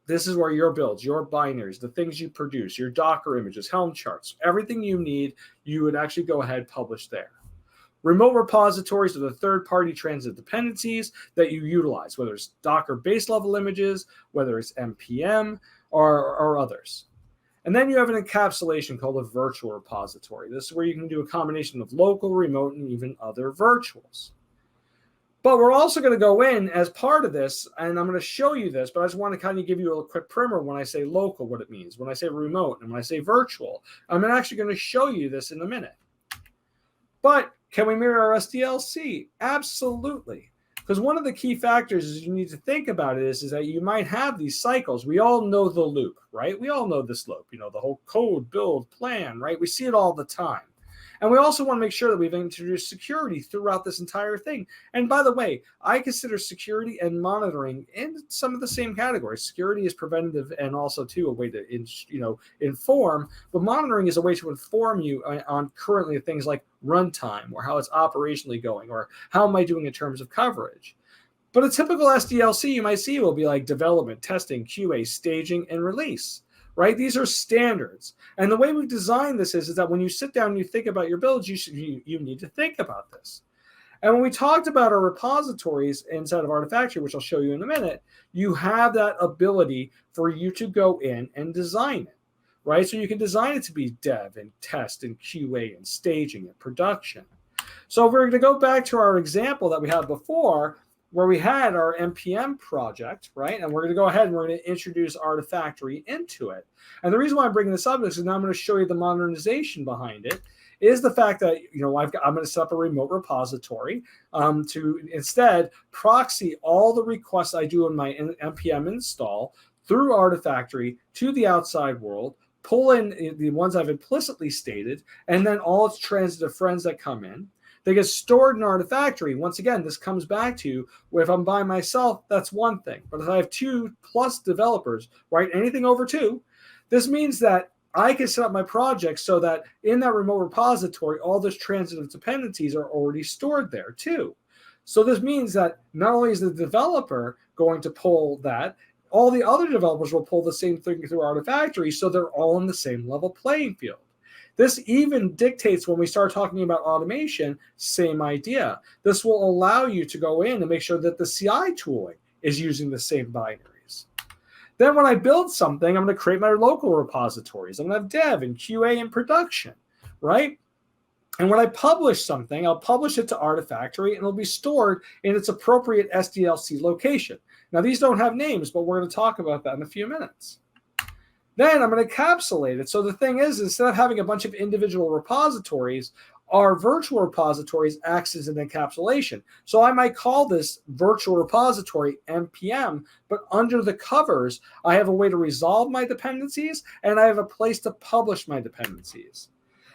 This is where your builds, your binaries, the things you produce, your Docker images, Helm charts, everything you need, you would actually go ahead and publish there. Remote repositories are the third-party transit dependencies that you utilize, whether it's Docker base level images, whether it's NPM or others. And then you have an encapsulation called a virtual repository. This is where you can do a combination of local, remote, and even other virtuals. But we're also going to go in as part of this, and I'm going to show you this, but I just want to kind of give you a quick primer when I say local, what it means, when I say remote, and when I say virtual. I'm actually going to show you this in a minute. But can we mirror our SDLC? Absolutely. Because one of the key factors is you need to think about it is that you might have these cycles. We all know the loop, right? We all know this loop, the whole code, build, plan, right? We see it all the time. And we also want to make sure that we've introduced security throughout this entire thing. And by the way, I consider security and monitoring in some of the same categories. Security is preventative and also, too, a way to inform. But monitoring is a way to inform you on currently things like runtime or how it's operationally going or how am I doing in terms of coverage. But a typical SDLC you might see will be like development, testing, QA, staging, and release. Right? These are standards. And the way we've designed this is that when you sit down and you think about your builds, you need to think about this. And when we talked about our repositories inside of Artifactory, which I'll show you in a minute, you have that ability for you to go in and design it. Right? So you can design it to be dev and test and QA and staging and production. So if we're going to go back to our example that we had before, where we had our NPM project, right? And we're going to go ahead and we're going to introduce Artifactory into it. And the reason why I'm bringing this up is now I'm going to show you the modernization behind it, is the fact that, I'm going to set up a remote repository to instead proxy all the requests I do in my NPM install through Artifactory to the outside world, pull in the ones I've implicitly stated, and then all its transitive friends that come in. They get stored in Artifactory. Once again, this comes back to if I'm by myself, that's one thing. But if I have 2+ developers, right, anything over 2, this means that I can set up my project so that in that remote repository, all those transitive dependencies are already stored there too. So this means that not only is the developer going to pull that, all the other developers will pull the same thing through Artifactory, so they're all on the same level playing field. This even dictates when we start talking about automation, same idea. This will allow you to go in and make sure that the CI tooling is using the same binaries. Then when I build something, I'm going to create my local repositories. I'm going to have dev and QA and production, right? And when I publish something, I'll publish it to Artifactory and it'll be stored in its appropriate SDLC location. Now, these don't have names, but we're going to talk about that in a few minutes. Then I'm going to encapsulate it. So the thing is, instead of having a bunch of individual repositories, our virtual repositories acts as an encapsulation. So I might call this virtual repository NPM, but under the covers, I have a way to resolve my dependencies and I have a place to publish my dependencies.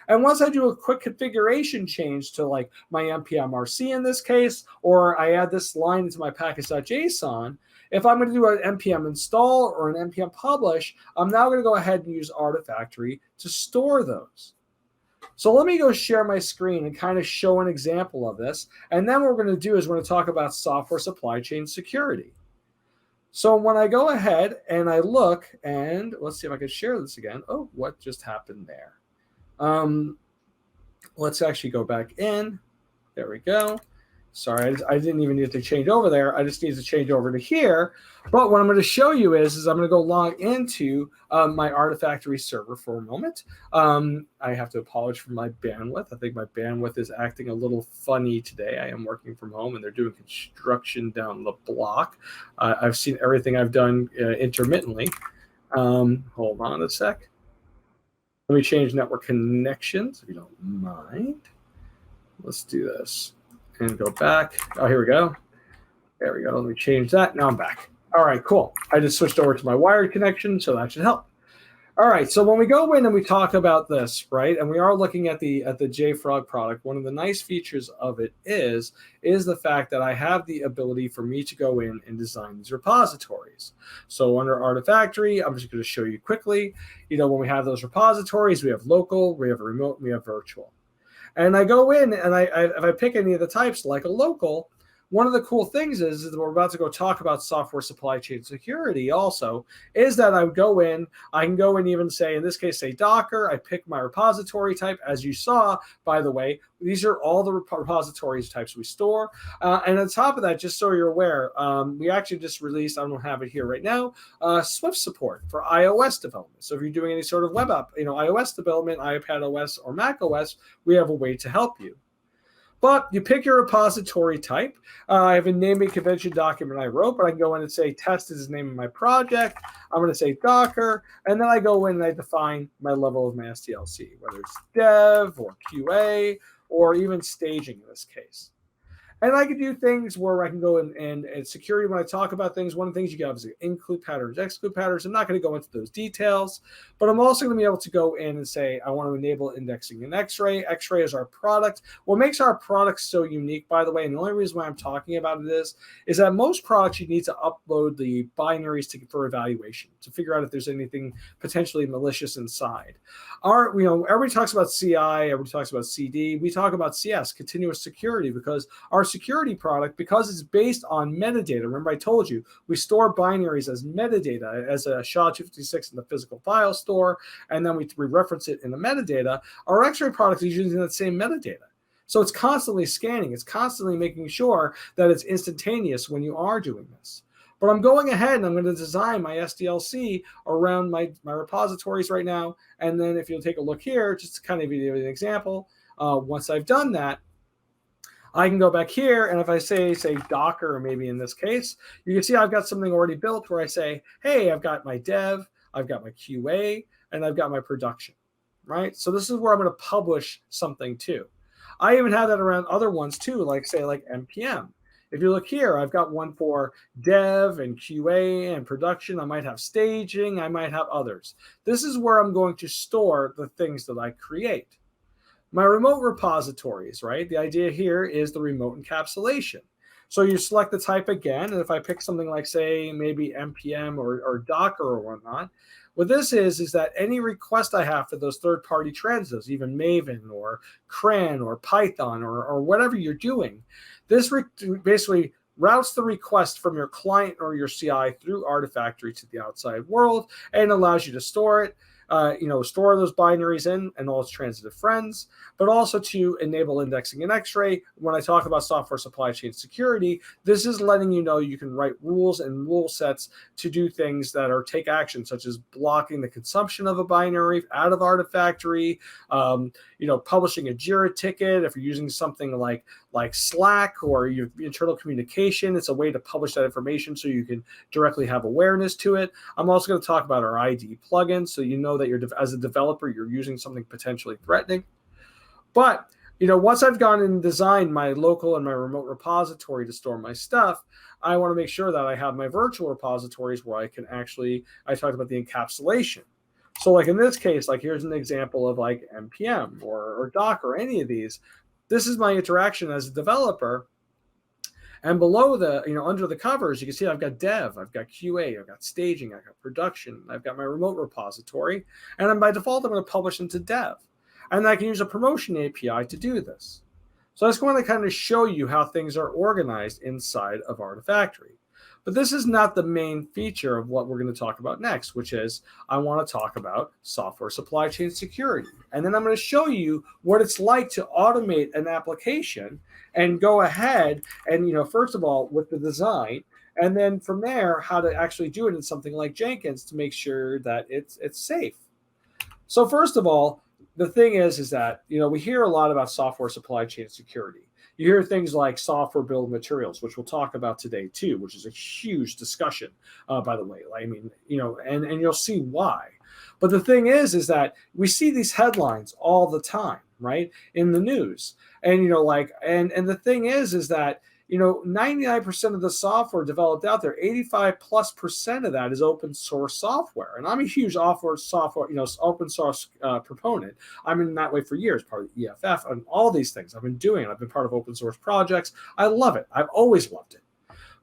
And once I do a quick configuration change to like my npm RC in this case, or I add this line into my package.json, if I'm going to do an npm install or an npm publish, I'm now going to go ahead and use Artifactory to store those. So let me go share my screen and kind of show an example of this. And then what we're going to do is we're going to talk about software supply chain security. So when I go ahead and I look, and let's see if I can share this again. Oh, what just happened there? Let's actually go back in. There we go. Sorry, I didn't even need to change over there. I just need to change over to here. But what I'm going to show you is I'm going to go log into my Artifactory server for a moment. I have to apologize for my bandwidth. I think my bandwidth is acting a little funny today. I am working from home, and they're doing construction down the block. I've seen everything I've done intermittently. Hold on a sec. Let me change network connections, if you don't mind. Let's do this. And go back. Oh, here we go. There we go. Let me change that. Now I'm back. All right, cool. I just switched over to my wired connection, so that should help. All right, so when we go in and we talk about this, right, and we are looking at the JFrog product, one of the nice features of it is the fact that I have the ability for me to go in and design these repositories. So under Artifactory, I'm just going to show you quickly, when we have those repositories, we have local, we have remote, we have virtual. And I go in and if I pick any of the types like a local, one of the cool things is that we're about to go talk about software supply chain security also, is that I can go and even say, in this case, say Docker, I pick my repository type. As you saw, by the way, these are all the repositories types we store. And on top of that, just so you're aware, we actually just released, I don't have it here right now, Swift support for iOS development. So if you're doing any sort of web app, iOS development, iPad OS or Mac OS, we have a way to help you. But you pick your repository type. I have a naming convention document I wrote, but I can go in and say test is the name of my project. I'm going to say Docker, and then I go in and I define my level of my SDLC, whether it's dev or QA or even staging in this case. And I can do things where I can go in and security. When I talk about things, one of the things you can obviously include patterns, exclude patterns. I'm not going to go into those details, but I'm also going to be able to go in and say, I want to enable indexing in X-Ray. X-Ray is our product. What makes our product so unique, by the way, and the only reason why I'm talking about it is that most products you need to upload the binaries for evaluation to figure out if there's anything potentially malicious inside. Everybody talks about CI, everybody talks about CD. We talk about CS, continuous security, because our security product, because it's based on metadata. Remember, I told you we store binaries as metadata, as a SHA-256 in the physical file store, and then we reference it in the metadata. Our X-Ray product is using that same metadata. So it's constantly scanning. It's constantly making sure that it's instantaneous when you are doing this. But I'm going ahead and I'm going to design my SDLC around my repositories right now. And then if you'll take a look here, just to kind of give you an example, once I've done that, I can go back here, and if I say Docker, maybe in this case, you can see I've got something already built where I say, hey, I've got my dev, I've got my QA, and I've got my production, right? So this is where I'm going to publish something to. I even have that around other ones too, like NPM. If you look here, I've got one for dev and QA and production. I might have staging. I might have others. This is where I'm going to store the things that I create. My remote repositories, right? The idea here is the remote encapsulation. So you select the type again, and if I pick something like, say, maybe NPM or Docker or whatnot, what this is that any request I have for those third-party transits, even Maven or CRAN or Python or whatever you're doing, this basically routes the request from your client or your CI through Artifactory to the outside world and allows you to store it. Store those binaries in and all its transitive friends, but also to enable indexing in X-Ray. When I talk about software supply chain security, this is letting you know you can write rules and rule sets to do things that are take action, such as blocking the consumption of a binary out of Artifactory, publishing a JIRA ticket. If you're using something like Slack or your internal communication, it's a way to publish that information so you can directly have awareness to it. I'm also going to talk about our ID plugin, so you know that as a developer, you're using something potentially threatening. But once I've gone and designed my local and my remote repository to store my stuff, I want to make sure that I have my virtual repositories where I can I talked about the encapsulation. So like in this case, here's an example of NPM or Docker or any of these. This is my interaction as a developer. And below under the covers, you can see I've got dev, I've got QA, I've got staging, I've got production, I've got my remote repository. And then by default, I'm going to publish into dev. And I can use a promotion API to do this. So I just want to kind of show you how things are organized inside of Artifactory. But this is not the main feature of what we're going to talk about next, which is I want to talk about software supply chain security. And then I'm going to show you what it's like to automate an application and go ahead and, first of all, with the design, and then from there, how to actually do it in something like Jenkins to make sure that it's safe. So first of all, the thing is that, we hear a lot about software supply chain security. You hear things like software bill of materials, which we'll talk about today too, which is a huge discussion, by the way. I mean, and you'll see why. But the thing is that we see these headlines all the time, right, in the news. And, and the thing is that, 99% of the software developed out there, 85+% of that is open source software. And I'm a huge open source proponent. I'm in that way for years, part of the EFF and all these things I've been doing. I've been part of open source projects. I love it. I've always loved it.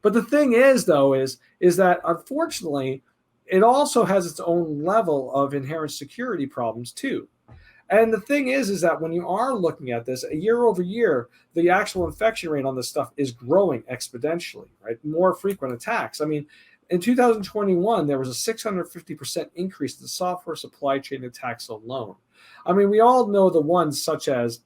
But the thing is, though, is that unfortunately, it also has its own level of inherent security problems too. And the thing is that when you are looking at this, year over year, the actual infection rate on this stuff is growing exponentially, right? More frequent attacks. I mean, in 2021, there was a 650% increase in software supply chain attacks alone. I mean, we all know the ones such as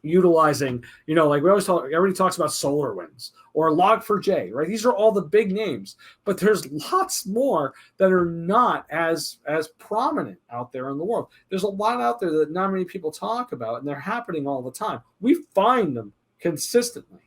utilizing, everybody talks about SolarWinds or Log4j, right? These are all the big names, but there's lots more that are not as prominent out there in the world. There's a lot out there that not many people talk about, and they're happening all the time. We find them consistently.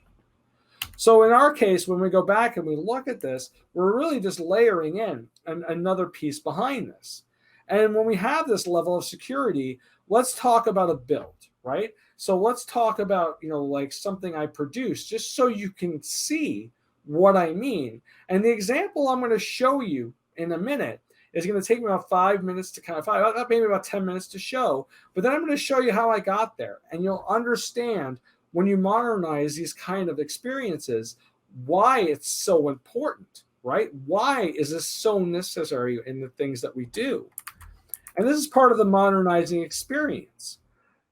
So in our case, when we go back and we look at this, we're really just layering in another piece behind this. And when we have this level of security, let's talk about a build, right? So let's talk about, something I produced, just so you can see what I mean. And the example I'm going to show you in a minute is going to take me about 5 minutes to maybe about 10 minutes to show. But then I'm going to show you how I got there. And you'll understand when you modernize these kind of experiences, why it's so important, right? Why is this so necessary in the things that we do? And this is part of the modernizing experience.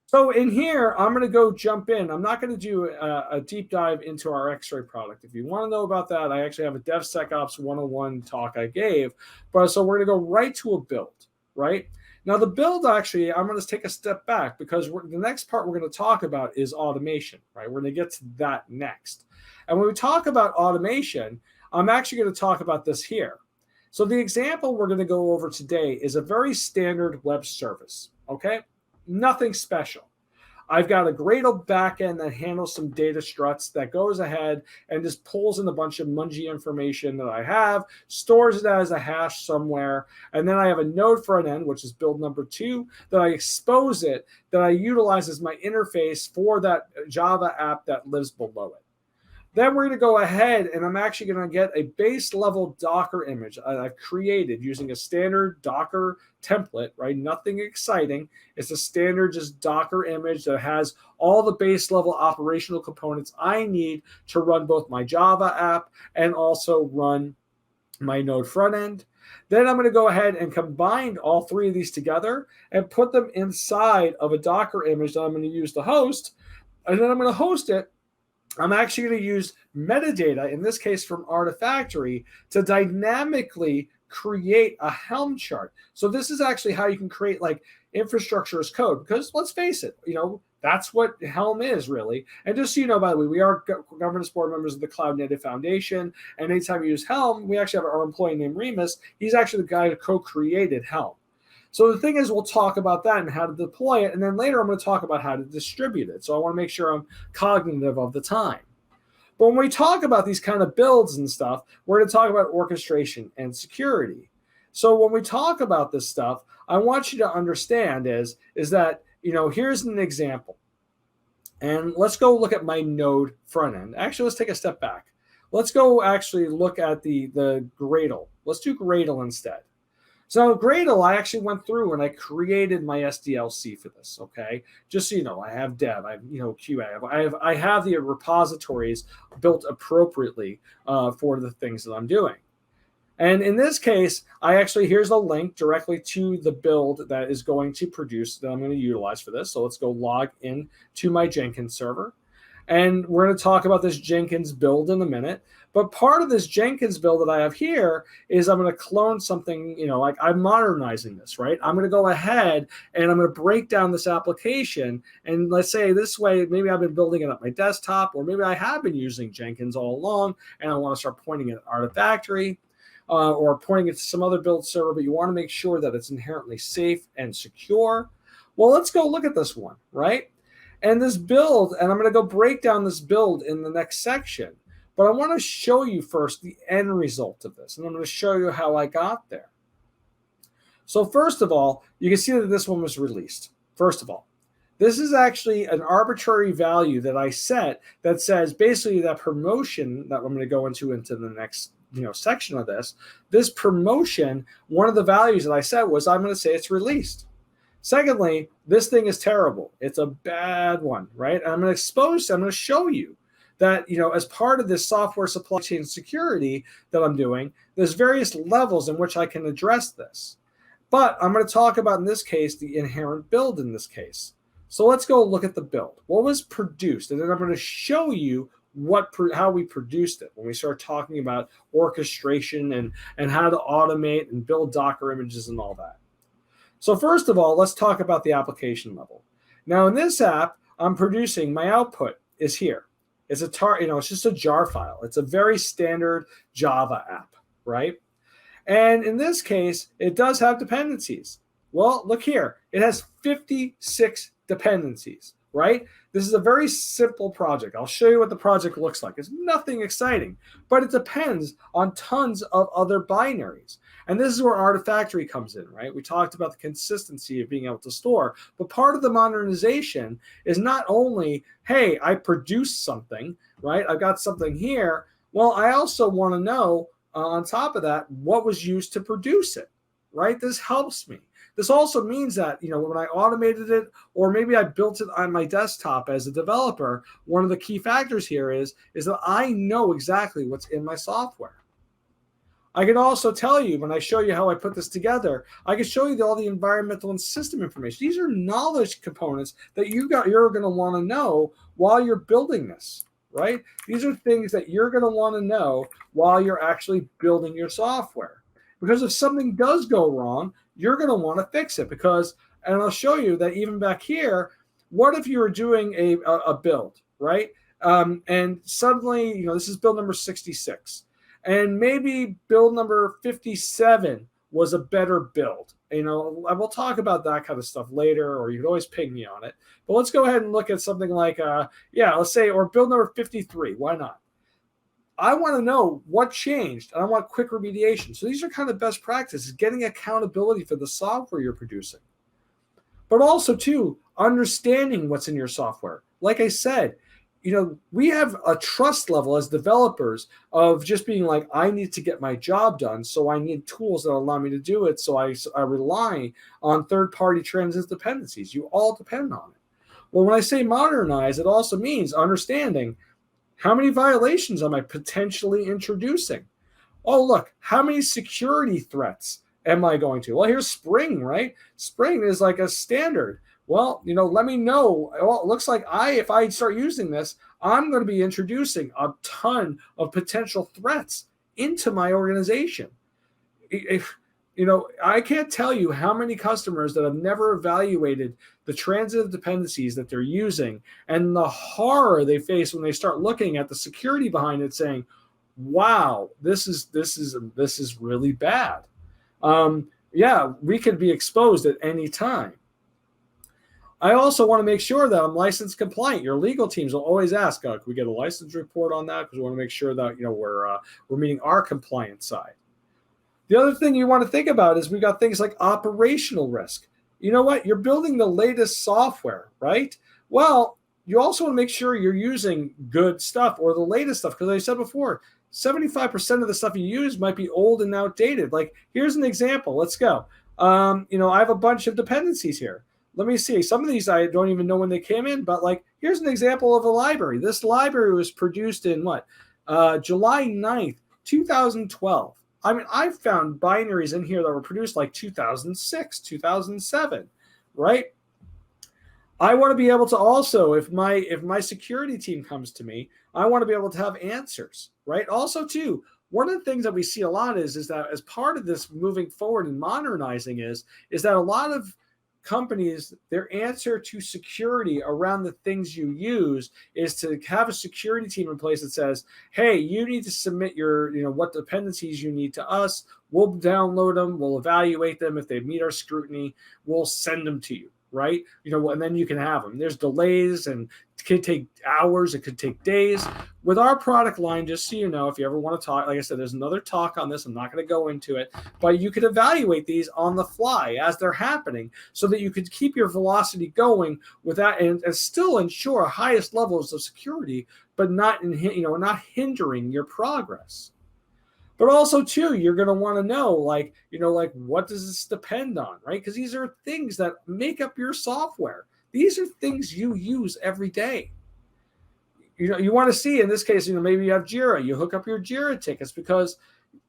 So in here, I'm going to go jump in. I'm not going to do a deep dive into our X-ray product. If you want to know about that, I actually have a DevSecOps 101 talk I gave. But so we're going to go right to a build, right? Now the build, actually, I'm going to take a step back because the next part we're going to talk about is automation, right? We're going to get to that next. And when we talk about automation, I'm actually going to talk about this here. So the example we're going to go over today is a very standard web service, okay? Nothing special. I've got a Gradle backend that handles some data struts that goes ahead and just pulls in a bunch of mungy information that I have, stores it as a hash somewhere, and then I have a node front end, which is build number 2, that I expose it, that I utilize as my interface for that Java app that lives below it. Then we're going to go ahead and I'm actually going to get a base level Docker image I've created using a standard Docker template, right? Nothing exciting. It's a standard just Docker image that has all the base level operational components I need to run both my Java app and also run my Node front end. Then I'm going to go ahead and combine all 3 of these together and put them inside of a Docker image that I'm going to use to host. And then I'm going to host it. I'm actually going to use metadata, in this case from ARTIFACTORY, to dynamically create a Helm chart. So this is actually how you can create like infrastructure as code, because let's face it, that's what Helm is really. And just so you know, by the way, we are governance board members of the Cloud Native Foundation. And anytime we use Helm, we actually have our employee named Remus. He's actually the guy who co-created Helm. So the thing is, we'll talk about that and how to deploy it. And then later I'm going to talk about how to distribute it. So I want to make sure I'm cognitive of the time. But when we talk about these kind of builds and stuff, we're going to talk about orchestration and security. So when we talk about this stuff, I want you to understand is that, here's an example. And let's go look at my Node front end. Actually, let's take a step back. Let's go actually look at the Gradle. Let's do Gradle instead. So Gradle, I actually went through and I created my SDLC for this, okay? Just so you know, I have dev, I have QA, I have the repositories built appropriately for the things that I'm doing. And in this case, here's a link directly to the build that is going to produce, that I'm going to utilize for this. So let's go log in to my Jenkins server. And we're going to talk about this Jenkins build in a minute. But part of this Jenkins build that I have here is I'm going to clone something, like I'm modernizing this, right? I'm going to go ahead and I'm going to break down this application. And let's say this way, maybe I've been building it up my desktop, or maybe I have been using Jenkins all along and I want to start pointing it at Artifactory or pointing it to some other build server, but you want to make sure that it's inherently safe and secure. Well, let's go look at this one, right? And this build, and I'm going to go break down this build in the next section. But I want to show you first the end result of this, and I'm going to show you how I got there. So first of all, you can see that this one was released. First of all, this is actually an arbitrary value that I set that says basically that promotion that I'm going to go into the next section of this promotion, one of the values that I set was I'm going to say it's released. Secondly, this thing is terrible. It's a bad one, right? And I'm going to show you that, as part of this software supply chain security that I'm doing, there's various levels in which I can address this. But I'm going to talk about, in this case, the inherent build in this case. So let's go look at the build. What was produced? And then I'm going to show you how we produced it when we start talking about orchestration and how to automate and build Docker images and all that. So first of all, let's talk about the application level. Now in this app, I'm producing, my output is here. It's it's just a jar file. It's a very standard Java app, right? And in this case, it does have dependencies. Well, look here. It has 56 dependencies, right? This is a very simple project. I'll show you what the project looks like. It's nothing exciting, but it depends on tons of other binaries. And this is where Artifactory comes in, right? We talked about the consistency of being able to store, but part of the modernization is not only, hey, I produced something, right? I've got something here. Well, I also want to know, on top of that, what was used to produce it, right? This helps me. This also means that, when I automated it, or maybe I built it on my desktop as a developer, one of the key factors here is that I know exactly what's in my software. I can also tell you, when I show you how I put this together, I can show you all the environmental and system information. These are knowledge components that you're going to want to know while you're building this, right? These are things that you're going to want to know while you're actually building your software. Because if something does go wrong, you're going to want to fix it. And I'll show you that even back here, what if you were doing a build, right? And suddenly, this is build number 66. And maybe build number 57 was a better build. We'll talk about that kind of stuff later, or you can always ping me on it. But let's go ahead and look at something like, let's say, or build number 53. Why not? I want to know what changed, and I want quick remediation. So these are kind of best practices, getting accountability for the software you're producing. But also, too, understanding what's in your software. Like I said, we have a trust level as developers of just being like, I need to get my job done, so I need tools that allow me to do it, so I rely on third-party transit dependencies. You all depend on it. Well, when I say modernize, it also means understanding how many violations am I potentially introducing? Oh, look, how many security threats am I going to? Well, here's Spring, right? Spring is like a standard. Well, let me know. Well, it looks like if I start using this, I'm going to be introducing a ton of potential threats into my organization. I can't tell you how many customers that have never evaluated the transitive dependencies that they're using and the horror they face when they start looking at the security behind it, saying, wow, this is really bad. We could be exposed at any time. I also want to make sure that I'm license compliant. Your legal teams will always ask, can we get a license report on that? Because we want to make sure that we're meeting our compliance side. The other thing you want to think about is we've got things like operational risk. You know what? You're building the latest software, right? Well, you also want to make sure you're using good stuff or the latest stuff. Because like I said before, 75% of the stuff you use might be old and outdated. Like, here's an example. Let's go. I have a bunch of dependencies here. Let me see. Some of these I don't even know when they came in, but here's an example of a library. This library was produced in July 9th, 2012. I found binaries in here that were produced 2006, 2007, right? I want to be able to also, if my security team comes to me, I want to be able to have answers, right? Also, too, one of the things that we see a lot is that as part of this moving forward and modernizing is that a lot of companies, their answer to security around the things you use is to have a security team in place that says, hey, you need to submit your, what dependencies you need to us. We'll download them. We'll evaluate them. If they meet our scrutiny, we'll send them to you. Right? And then you can have them. There's delays and it could take hours. It could take days. With our product line, just so you know, if you ever want to talk, like I said, there's another talk on this. I'm not going to go into it, but you could evaluate these on the fly as they're happening so that you could keep your velocity going with that and still ensure highest levels of security, but not hindering your progress. But also, too, you're going to want to know, what does this depend on, right? Because these are things that make up your software. These are things you use every day. You want to see, in this case, maybe you have Jira. You hook up your Jira tickets because,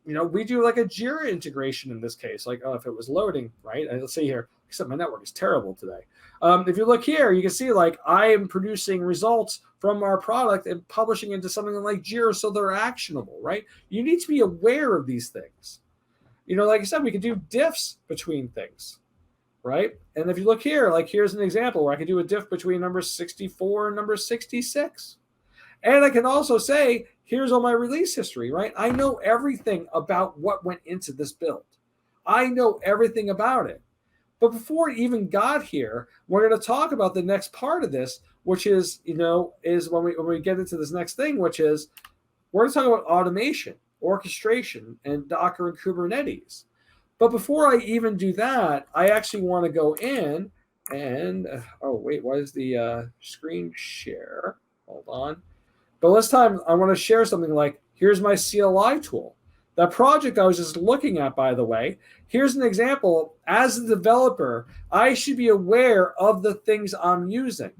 we do like a Jira integration in this case. If it was loading, right? And let's see here. Except my network is terrible today. If you look here, you can see I am producing results from our product and publishing into something like Jira so they're actionable, right? You need to be aware of these things. Like I said, we can do diffs between things, right? And if you look here, here's an example where I can do a diff between number 64 and number 66. And I can also say, here's all my release history, right? I know everything about what went into this build. I know everything about it. But before it even got here, we're going to talk about the next part of this, which is, is when we get into this next thing, which is we're going to talk about automation, orchestration, and Docker and Kubernetes. But before I even do that, I actually want to go in and, why is the screen share? Hold on. But this time I want to share something like, here's my CLI tool. That project I was just looking at, by the way, here's an example. As a developer, I should be aware of the things I'm using,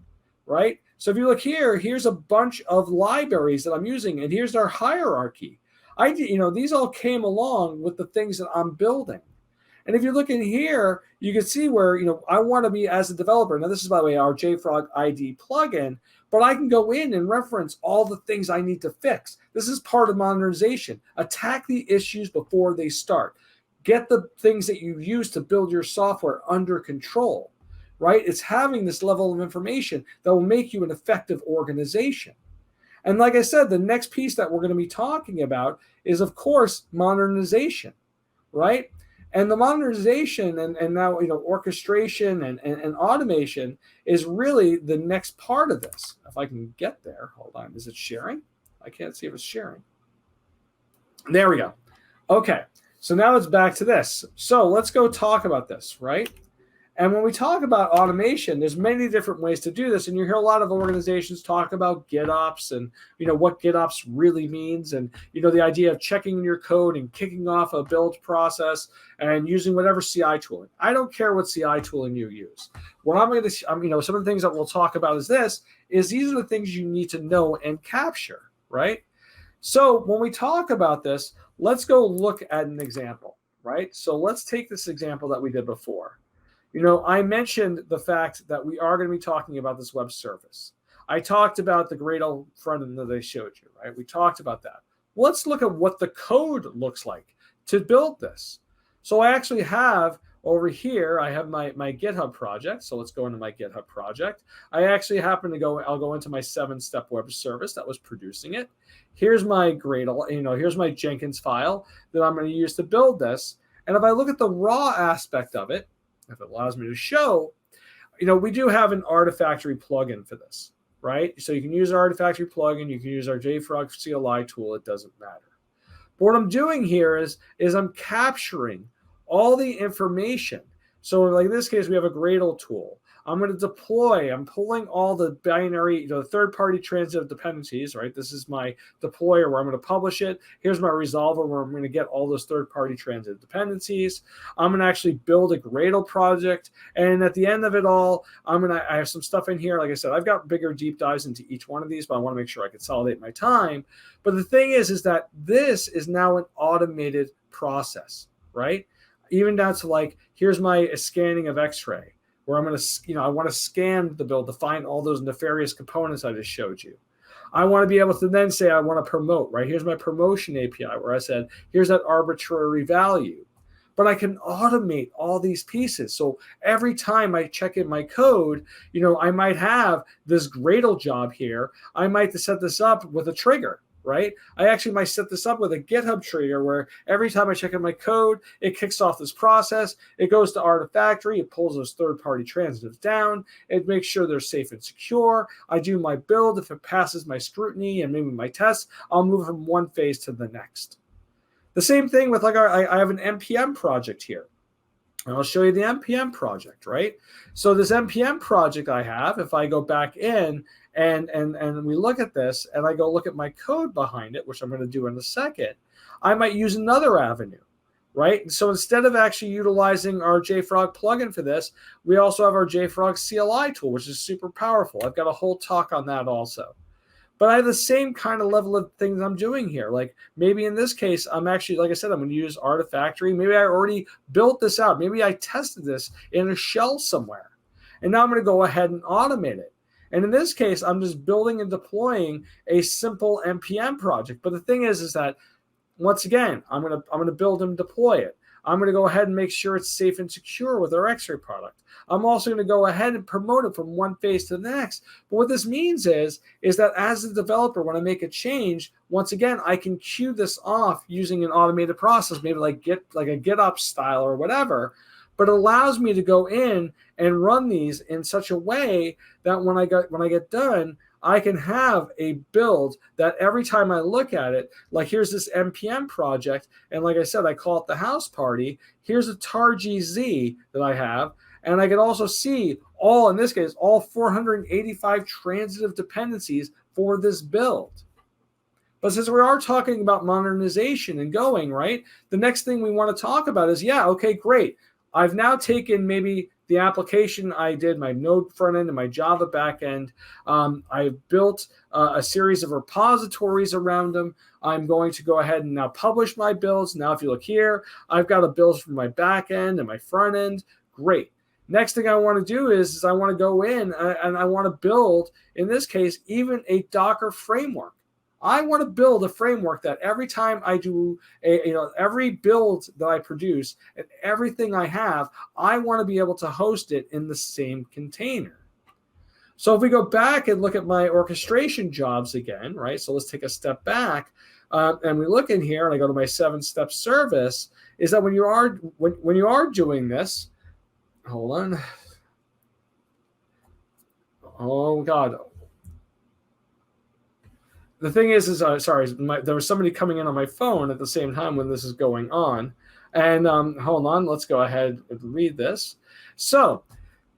right? So if you look here, here's a bunch of libraries that I'm using, and here's our hierarchy. These all came along with the things that I'm building. And if you look in here, you can see where, I want to be as a developer. Now, this is, by the way, our JFrog ID plugin, but I can go in and reference all the things I need to fix. This is part of modernization. Attack the issues before they start. Get the things that you use to build your software under control, right? It's having this level of information that will make you an effective organization. And like I said, the next piece that we're going to be talking about is, of course, modernization, right? And the modernization and now, orchestration and automation is really the next part of this. If I can get there, hold on. Is it sharing? I can't see if it's sharing. There we go. Okay. So now it's back to this. So let's go talk about this, right? And when we talk about automation, there's many different ways to do this. And you hear a lot of organizations talk about GitOps and, what GitOps really means. And, the idea of checking your code and kicking off a build process and using whatever CI tooling. I don't care what CI tooling you use. What I'm going to, some of the things that we'll talk about is these are the things you need to know and capture, right? So when we talk about this, let's go look at an example, right? So let's take this example that we did before. I mentioned the fact that we are going to be talking about this web service. I talked about the Gradle front end that I showed you, right? We talked about that. Let's look at what the code looks like to build this. So I actually have over here, I have my GitHub project. So let's go into my GitHub project. I actually happen to I'll go into my 7-step web service that was producing it. Here's my Gradle, here's my Jenkins file that I'm going to use to build this. And if I look at the raw aspect of it, if it allows me to show, we do have an Artifactory plugin for this, right? So you can use our Artifactory plugin, you can use our JFrog CLI tool, it doesn't matter. But what I'm doing here is I'm capturing all the information. So like in this case, we have a Gradle tool. I'm going to deploy. I'm pulling all the binary, third-party transitive dependencies, right? This is my deployer where I'm going to publish it. Here's my resolver where I'm going to get all those third-party transitive dependencies. I'm going to actually build a Gradle project. And at the end of it all, I have some stuff in here. Like I said, I've got bigger deep dives into each one of these, but I want to make sure I consolidate my time. But the thing is that this is now an automated process, right? Even down to here's my scanning of X-ray. where I'm going to, I want to scan the build to find all those nefarious components I just showed you. I want to be able to then say I want to promote, right? Here's my promotion API where I said, here's that arbitrary value. But I can automate all these pieces. So every time I check in my code, I might have this Gradle job here. I might set this up with a trigger, right? I actually might set this up with a GitHub trigger where every time I check in my code, it kicks off this process. It goes to ARTIFACTORY. It pulls those third-party transitives down. It makes sure they're safe and secure. I do my build. If it passes my scrutiny and maybe my tests, I'll move from one phase to the next. The same thing with I have an NPM project here. And I'll show you the NPM project, right? So this NPM project I have, if I go back in and we look at this and I go look at my code behind it, which I'm going to do in a second, I might use another avenue, right? So instead of actually utilizing our JFrog plugin for this, we also have our JFrog CLI tool, which is super powerful. I've got a whole talk on that also. But I have the same kind of level of things I'm doing here. Like maybe in this case, I'm actually, like I said, I'm going to use ARTIFACTORY. Maybe I already built this out. Maybe I tested this in a shell somewhere. And now I'm going to go ahead and automate it. And in this case, I'm just building and deploying a simple NPM project. But the thing is that once again, I'm going to build and deploy it. I'm going to go ahead and make sure it's safe and secure with our X-ray product. I'm also going to go ahead and promote it from one phase to the next. But what this means is that as a developer, when I make a change, once again, I can queue this off using an automated process, maybe like a GitOps style or whatever. But it allows me to go in and run these in such a way that when I get done, I can have a build that every time I look at it, like here's this NPM project, and like I said, I call it the house party. Here's a tar.gz that I have, and I can also see in this case, all 485 transitive dependencies for this build. But since we are talking about modernization and going, right, the next thing we want to talk about is, okay, great. I've now taken maybe the application I did, my Node front end and my Java back end. I've built a series of repositories around them. I'm going to go ahead and now publish my builds. Now, if you look here, I've got a build for my back end and my front end. Great. Next thing I want to do is I want to go in and I want to build, in this case, even a Docker framework. I want to build a framework that every time I do every build that I produce and everything I have, I want to be able to host it in the same container. So if we go back and look at my orchestration jobs again, right? So let's take a step back and we look in here and I go to my 7-step service, is that when you are doing this, hold on. Oh God. The thing is sorry, there was somebody coming in on my phone at the same time when this is going on. And hold on, let's go ahead and read this. So,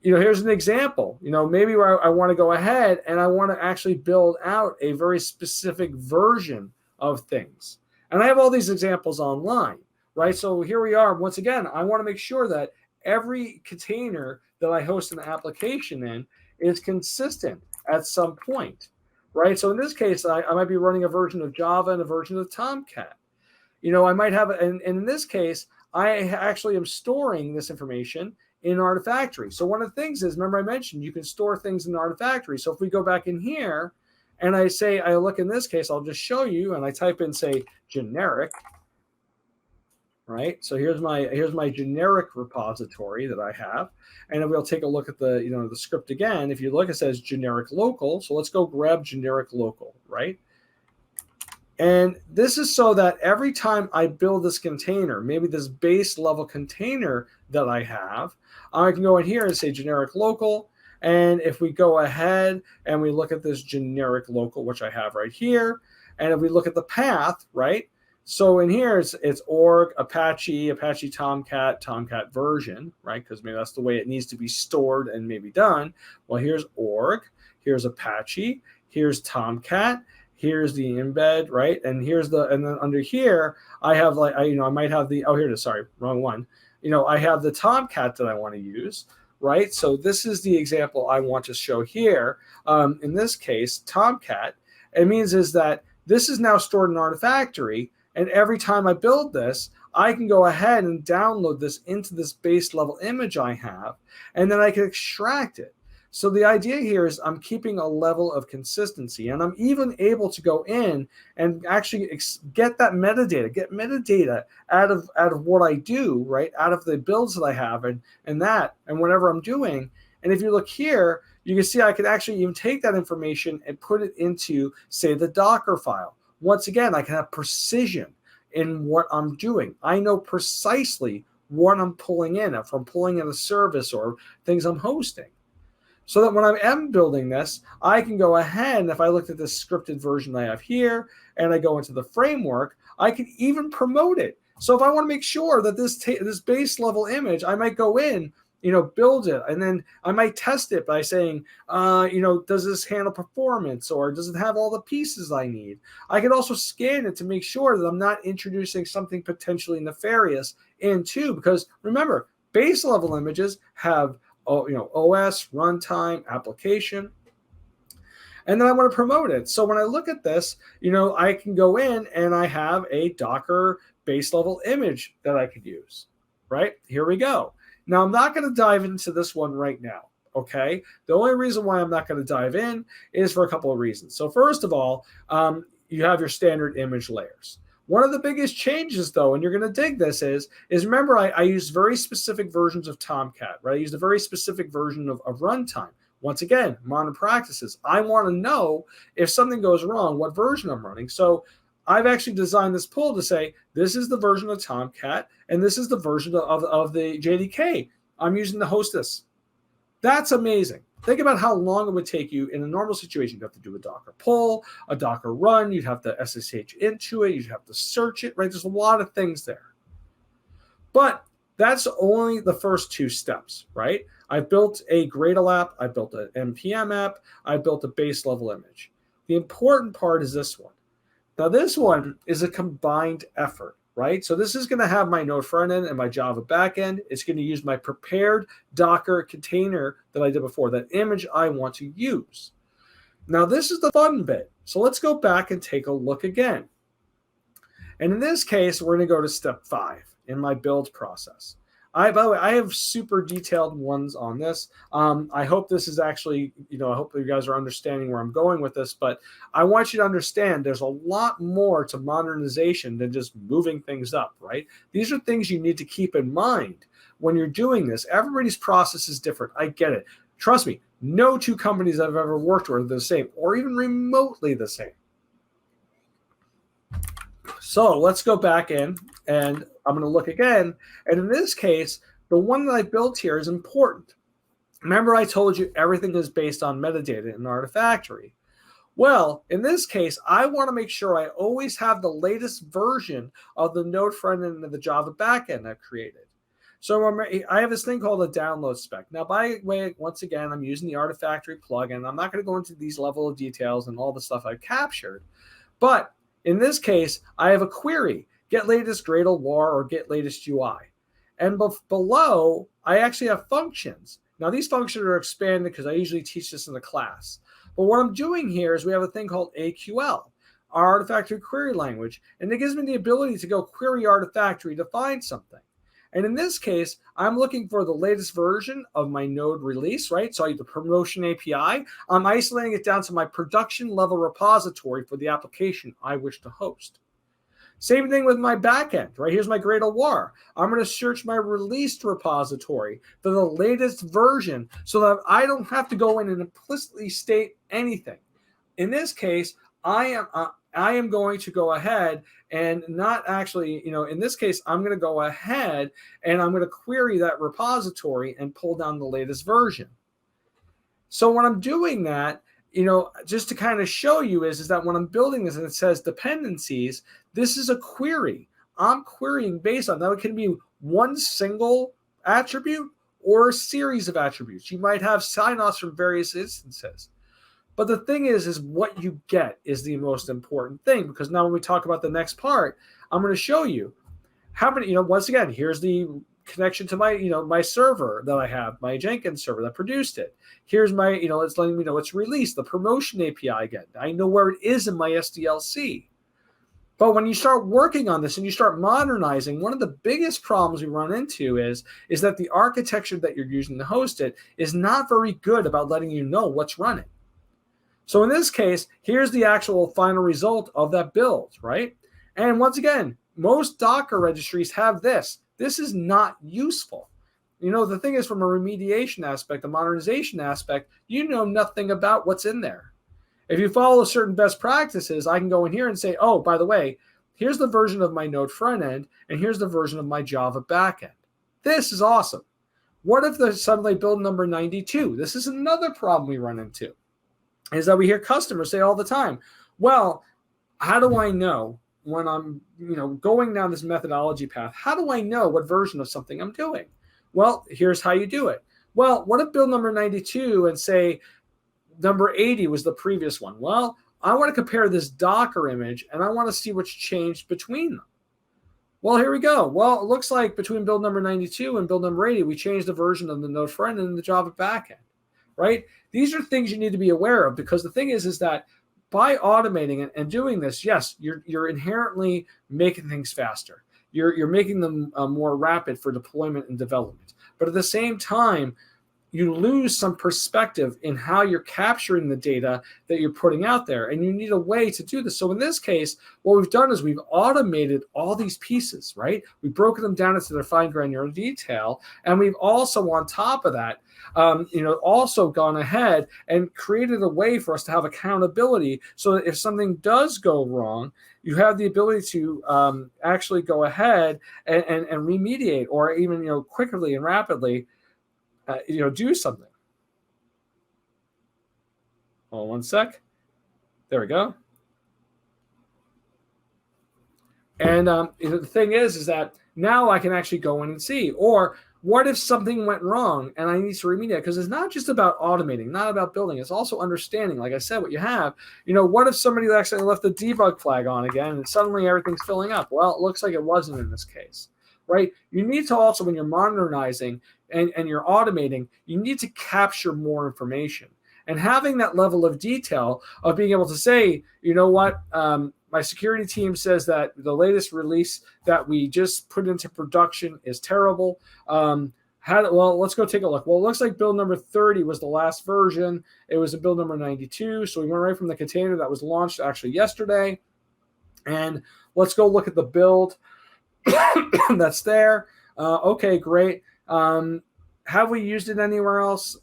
here's an example. Maybe where I want to go ahead and I want to actually build out a very specific version of things. And I have all these examples online, right? So here we are. Once again, I want to make sure that every container that I host an application in is consistent at some point. Right. So in this case, I might be running a version of Java and a version of Tomcat. I might have, and in this case, I actually am storing this information in ARTIFACTORY. So one of the things is, remember I mentioned you can store things in ARTIFACTORY. So if we go back in here and I look in this case, I'll just show you, and I type in, say, generic. Right. So here's my generic repository that I have. And if we'll take a look at the script again, if you look, it says generic local. So let's go grab generic local, right? And this is so that every time I build this container, maybe this base level container that I have, I can go in here and say generic local. And if we go ahead and we look at this generic local, which I have right here, and if we look at the path, right? So in here, it's org, Apache Tomcat, Tomcat version, right? Because maybe that's the way it needs to be stored and maybe done. Well, here's org, here's Apache, here's Tomcat, here's the embed, right? And then under here, I have I might have here it is, sorry, wrong one. I have the Tomcat that I want to use, right? So this is the example I want to show here. In this case, Tomcat, it means is that this is now stored in ARTIFACTORY. And every time I build this, I can go ahead and download this into this base level image I have, and then I can extract it. So the idea here is I'm keeping a level of consistency, and I'm even able to go in and actually get that metadata, get metadata out of what I do, right? Out of the builds that I have and whatever I'm doing. And if you look here, you can see I could actually even take that information and put it into, say, the Docker file. Once again, I can have precision in what I'm doing. I know precisely what I'm pulling in, if I'm pulling in a service or things I'm hosting. So that when I am building this, I can go ahead, and if I looked at this scripted version I have here, and I go into the framework, I can even promote it. So if I want to make sure that this base level image, I might go in, build it, and then I might test it by saying, does this handle performance, or does it have all the pieces I need? I can also scan it to make sure that I'm not introducing something potentially nefarious into, because remember, base level images have OS, runtime, application, and then I want to promote it. So when I look at this, I can go in and I have a Docker base level image that I could use, right? Here we go. Now, I'm not going to dive into this one right now, okay? The only reason why I'm not going to dive in is for a couple of reasons. So first of all, you have your standard image layers. One of the biggest changes, though, and you're going to dig this, is remember I used very specific versions of Tomcat, right? I used a very specific version of runtime. Once again, modern practices. I want to know if something goes wrong, what version I'm running. So I've actually designed this pull to say, this is the version of Tomcat, and this is the version of the JDK I'm using to host this. That's amazing. Think about how long it would take you in a normal situation. You'd have to do a Docker pull, a Docker run. You'd have to SSH into it. You'd have to search it, right? There's a lot of things there. But that's only the first two steps, right? I built a Gradle app. I built an NPM app. I built a base level image. The important part is this one. Now, this one is a combined effort, right? So this is going to have my Node front end and my Java backend. It's going to use my prepared Docker container that I did before, that image I want to use. Now, this is the fun bit. So let's go back and take a look again. And in this case, we're going to go to step 5 in my build process. By the way, I have super detailed ones on this. I hope this is actually, I hope you guys are understanding where I'm going with this, but I want you to understand there's a lot more to modernization than just moving things up, right? These are things you need to keep in mind when you're doing this. Everybody's process is different. I get it. Trust me, no two companies I've ever worked with are the same or even remotely the same. So let's go back in, and I'm going to look again. And in this case, the one that I built here is important. Remember, I told you everything is based on metadata in Artifactory. Well, in this case, I want to make sure I always have the latest version of the Node frontend and the Java backend I've created. So I have this thing called a download spec. Now, by the way, once again, I'm using the Artifactory plugin. I'm not going to go into these level of details and all the stuff I've captured. But in this case, I have a query, get latest Gradle war or get latest UI. And below, I actually have functions. Now, these functions are expanded because I usually teach this in the class. But what I'm doing here is we have a thing called AQL, our Artifactory query language, and it gives me the ability to go query Artifactory to find something. And in this case, I'm looking for the latest version of my node release, right? So I use the promotion API. I'm isolating it down to my production level repository for the application I wish to host. Same thing with my backend, right? Here's my Gradle war. I'm going to search my released repository for the latest version so that I don't have to go in and implicitly state anything. In this case, I am going to go ahead and not actually, in this case, I'm going to go ahead and I'm going to query that repository and pull down the latest version. So when I'm doing that, just to kind of show you is that when I'm building this and it says dependencies, this is a query. I'm querying based on that. It can be one single attribute or a series of attributes. You might have sign-offs from various instances. But the thing is what you get is the most important thing, because now when we talk about the next part, I'm going to show you how many, once again, here's the connection to my, my server that I have, my Jenkins server that produced it. Here's my, it's letting me know it's released, the promotion API again. I know where it is in my SDLC. But when you start working on this and you start modernizing, one of the biggest problems we run into is that the architecture that you're using to host it is not very good about letting you know what's running. So in this case, here's the actual final result of that build, right? And once again, most Docker registries have this. This is not useful. The thing is, from a remediation aspect, a modernization aspect, you know nothing about what's in there. If you follow certain best practices, I can go in here and say, oh, by the way, here's the version of my Node front end, and here's the version of my Java backend. This is awesome. What if there's suddenly build number 92? This is another problem we run into, is that we hear customers say all the time, well, how do I know when I'm going down this methodology path? How do I know what version of something I'm doing? Well, here's how you do it. Well, what if build number 92 and say, number 80 was the previous one? Well, I want to compare this Docker image and I want to see what's changed between them. Well, here we go. Well, it looks like between build number 92 and build number 80, we changed the version of the Node front end and the Java backend, right? These are things you need to be aware of, because the thing is that by automating and doing this, yes, you're inherently making things faster. You're making them more rapid for deployment and development. But at the same time, you lose some perspective in how you're capturing the data that you're putting out there, and you need a way to do this. So in this case, what we've done is we've automated all these pieces, right? We've broken them down into their fine granular detail, and we've also, on top of that, also gone ahead and created a way for us to have accountability, so that if something does go wrong, you have the ability to actually go ahead and remediate, or even quickly and rapidly do something. Hold on one sec. There we go. And the thing is that now I can actually go in and see, or what if something went wrong and I need to remediate? Because it's not just about automating, not about building. It's also understanding, like I said, what you have. What if somebody actually left the debug flag on again and suddenly everything's filling up? Well, it looks like it wasn't in this case, right? You need to also, when you're modernizing and you're automating, you need to capture more information. And having that level of detail of being able to say, my security team says that the latest release that we just put into production is terrible. Let's go take a look. Well, it looks like build number 30 was the last version. It was a build number 92. So we went right from the container that was launched actually yesterday. And let's go look at the build that's there. Okay, great. Have we used it anywhere else?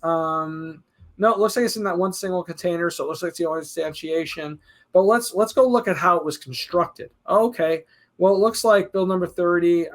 No, it looks like it's in that one single container, so it looks like it's the only instantiation. But let's go look at how it was constructed. Okay, well, it looks like build number 30.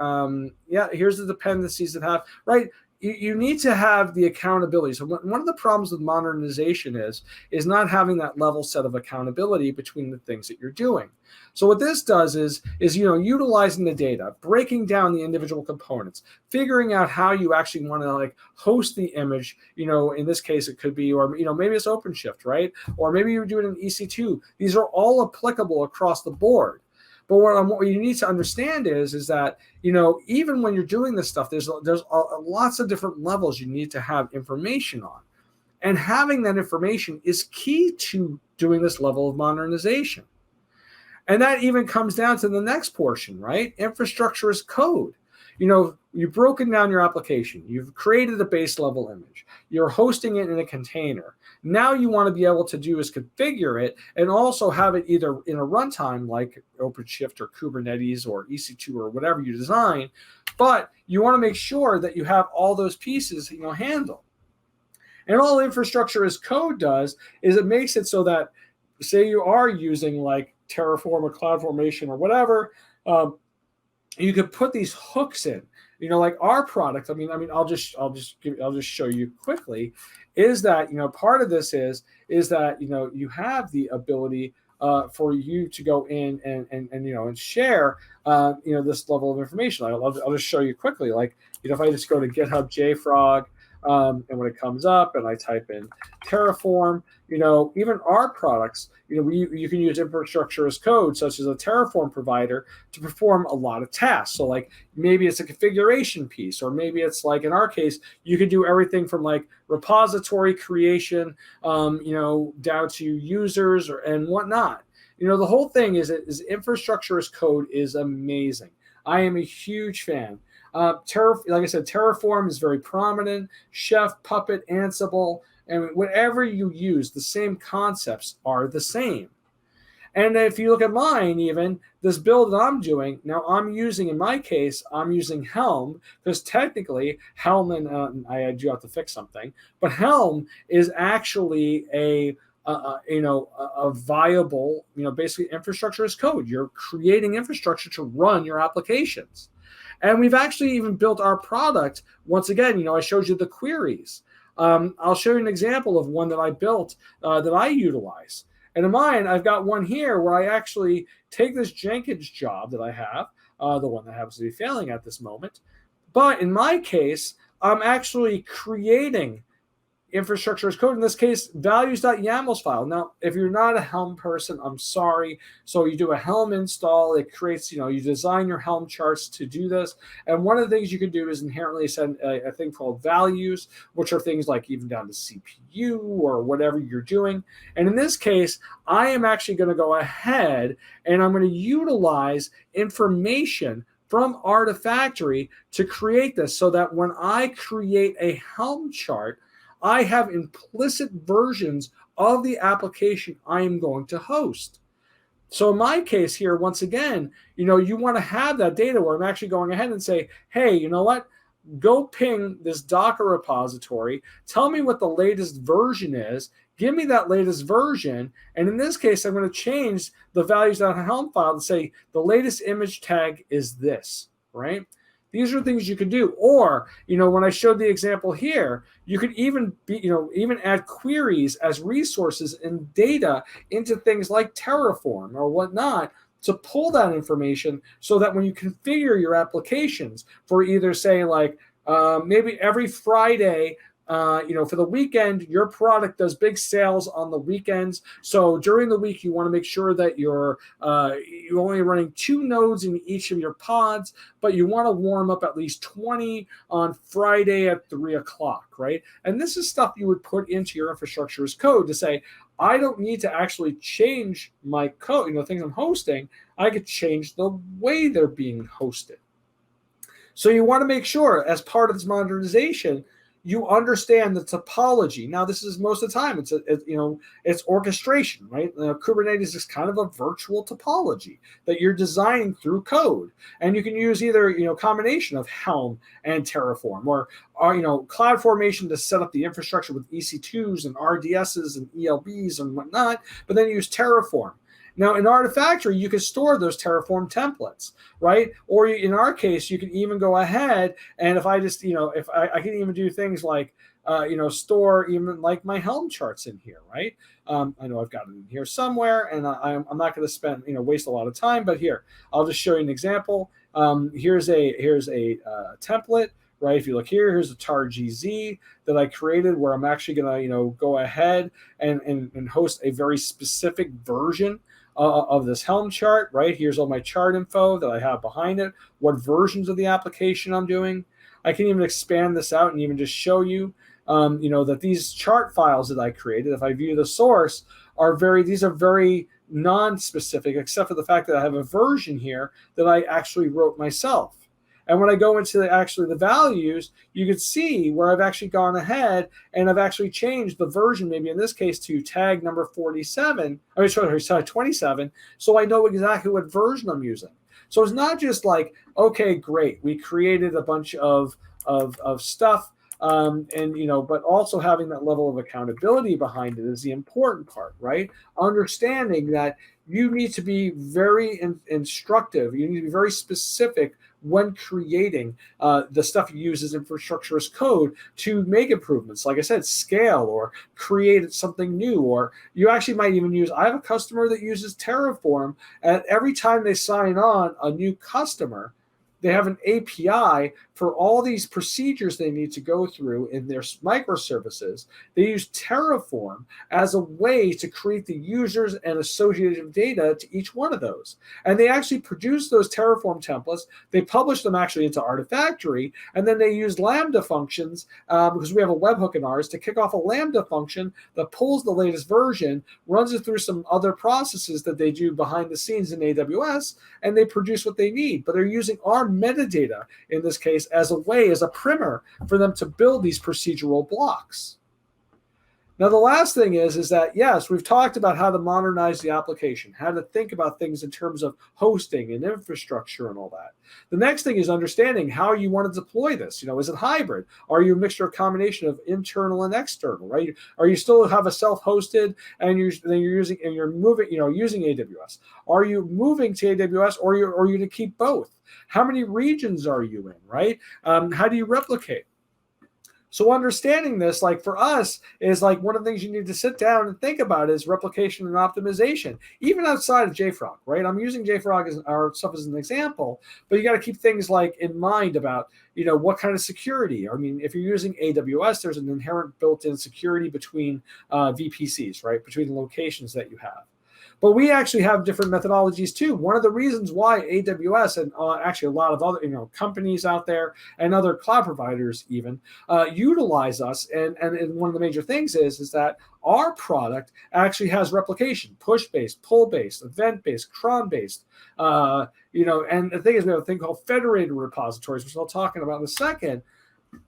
Here's the dependencies that have, right? You need to have the accountability. So one of the problems with modernization is not having that level set of accountability between the things that you're doing. So what this does is utilizing the data, breaking down the individual components, figuring out how you actually want to host the image. In this case it could be, or maybe it's OpenShift, right? Or maybe you do it in EC2. These are all applicable across the board. But what you need to understand is that, even when you're doing this stuff, there's lots of different levels you need to have information on. And having that information is key to doing this level of modernization. And that even comes down to the next portion, right? Infrastructure as code. You've broken down your application. You've created a base level image. You're hosting it in a container. Now you want to be able to do is configure it and also have it either in a runtime like OpenShift or Kubernetes or EC2 or whatever you design, but you want to make sure that you have all those pieces handled. And all infrastructure as code does is it makes it so that, say you are using like Terraform or CloudFormation or whatever, you could put these hooks in. Like our product. I'll just show you quickly. Is that part of this is that you have the ability for you to go in and share this level of information. I'll just show you quickly. If I just go to GitHub JFrog. And when it comes up and I type in Terraform, even our products, you can use infrastructure as code, such as a Terraform provider, to perform a lot of tasks. So maybe it's a configuration piece, or maybe it's in our case, you could do everything from repository creation, down to users and whatnot. the whole thing is infrastructure as code is amazing. I am a huge fan. Like I said, Terraform is very prominent. Chef, Puppet, Ansible, and whatever you use, the same concepts are the same. And if you look at mine, even this build that I'm doing, now in my case, I'm using Helm, because technically Helm, and I do have to fix something, but Helm is actually a viable, basically infrastructure as code. You're creating infrastructure to run your applications. And we've actually even built our product. Once again, I showed you the queries. I'll show you an example of one that I built that I utilize. And in mine, I've got one here where I actually take this Jenkins job that I have, the one that happens to be failing at this moment. But in my case, I'm actually creating infrastructure as code. In this case, values.yamls file. Now, if you're not a Helm person, I'm sorry. So you do a Helm install. It creates, you design your Helm charts to do this. And one of the things you can do is inherently send a thing called values, which are things like even down to CPU or whatever you're doing. And in this case, I am actually going to go ahead and I'm going to utilize information from Artifactory to create this, so that when I create a Helm chart, I have implicit versions of the application I am going to host. So in my case here, once again, you want to have that data where I'm actually going ahead and say, hey, you know what? Go ping this Docker repository. Tell me what the latest version is. Give me that latest version. And in this case, I'm going to change the values.helm file to say the latest image tag is this, right? These are things you could do. Or, when I showed the example here, you could even even add queries as resources and data into things like Terraform or whatnot to pull that information, so that when you configure your applications for either, say, like maybe every Friday, for the weekend, your product does big sales on the weekends. So during the week, you want to make sure that you're only running 2 nodes in each of your pods, but you want to warm up at least 20 on Friday at 3 o'clock, right? And this is stuff you would put into your infrastructure as code to say, I don't need to actually change my code, things I'm hosting. I could change the way they're being hosted. So you want to make sure, as part of this modernization, you understand the topology. Now, this is most of the time, it's orchestration, right? Kubernetes is kind of a virtual topology that you're designing through code. And you can use either, combination of Helm and Terraform, or CloudFormation to set up the infrastructure with EC2s and RDSs and ELBs and whatnot, but then use Terraform. Now, in Artifactory, you can store those Terraform templates, right? Or in our case, you can even go ahead and if I just, if I can even do things like, store even like my Helm charts in here, right? I know I've got it in here somewhere, and I'm not going to spend, waste a lot of time, but here, I'll just show you an example. Here's a template. Right, if you look here, here's a tar GZ that I created where I'm actually going to, go ahead and host a very specific version of this Helm chart. Right, here's all my chart info that I have behind it, what versions of the application I'm doing. I can even expand this out and even just show you, that these chart files that I created, if I view the source, these are very non-specific, except for the fact that I have a version here that I actually wrote myself. And when I go into the values, you can see where I've actually gone ahead and I've actually changed the version, maybe in this case to tag number 47, sorry, 27, so I know exactly what version I'm using. So it's not just like, okay, great, we created a bunch of stuff, but also having that level of accountability behind it is the important part, right? Understanding that you need to be very instructive, you need to be very specific when creating the stuff you use as infrastructure as code to make improvements. Like I said, scale or create something new, or you actually might even use, I have a customer that uses Terraform, and every time they sign on a new customer, they have an API for all these procedures they need to go through in their microservices, they use Terraform as a way to create the users and associated data to each one of those. And they actually produce those Terraform templates. They publish them actually into Artifactory, and then they use Lambda functions, because we have a webhook in ours, to kick off a Lambda function that pulls the latest version, runs it through some other processes that they do behind the scenes in AWS, and they produce what they need. But they're using our metadata in this case as a way, as a primer for them to build these procedural blocks. Now, the last thing is that, yes, we've talked about how to modernize the application, how to think about things in terms of hosting and infrastructure and all that. The next thing is understanding how you want to deploy this. Is it hybrid? Are you a mixture of combination of internal and external, right? Are you still have a self-hosted and you're moving, using AWS? Are you moving to AWS, or are you to keep both? How many regions are you in, right? How do you replicate? So understanding this, like for us, is like one of the things you need to sit down and think about is replication and optimization, even outside of JFrog, right? I'm using JFrog as our stuff as an example, but you got to keep things like in mind about, what kind of security. I mean, if you're using AWS, there's an inherent built-in security between VPCs, right? Between the locations that you have. But we actually have different methodologies too. One of the reasons why AWS and actually a lot of other companies out there and other cloud providers even utilize us, and one of the major things is that our product actually has replication, push-based, pull-based, event-based, cron-based. And the thing is, we have a thing called federated repositories, which I'll talk about in a second.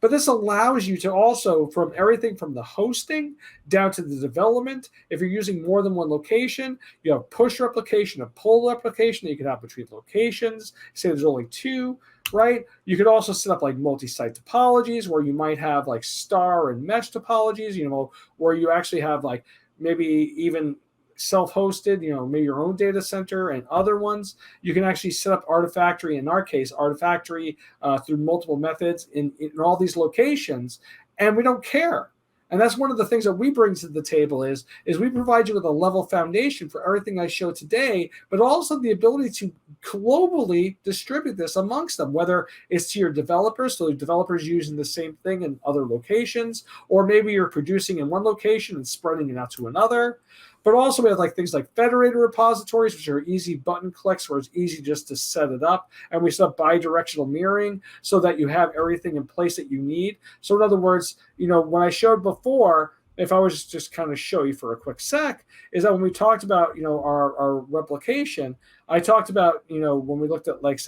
But this allows you to also, from everything from the hosting down to the development, if you're using more than one location, you have push replication, a pull replication that you can have between locations. Say there's only two, right? You could also set up like multi-site topologies where you might have like star and mesh topologies, where you actually have like maybe even self-hosted, maybe your own data center and other ones. You can actually set up Artifactory, in our case, Artifactory through multiple methods in all these locations, and we don't care. And that's one of the things that we bring to the table is we provide you with a level foundation for everything I showed today, but also the ability to globally distribute this amongst them, whether it's to your developers, so developers using the same thing in other locations, or maybe you're producing in one location and spreading it out to another. But also we have like things like federated repositories, which are easy button clicks where it's easy just to set it up. And we set up bi-directional mirroring so that you have everything in place that you need. So in other words, when I showed before, if I was just kind of show you for a quick sec, is that when we talked about, our replication, I talked about, when we looked at like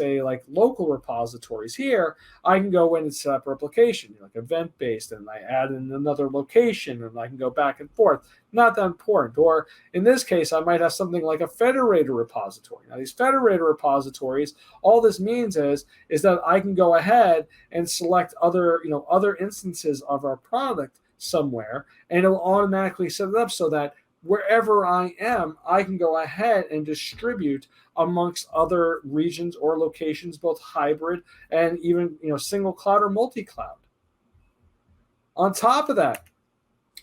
local repositories here, I can go in and set up replication, like event-based, and I add in another location and I can go back and forth. Not that important. Or in this case, I might have something like a federated repository. Now these federated repositories, all this means is that I can go ahead and select other instances of our product somewhere, and it'll automatically set it up so that wherever I am, I can go ahead and distribute amongst other regions or locations, both hybrid and even single cloud or multi-cloud. On top of that,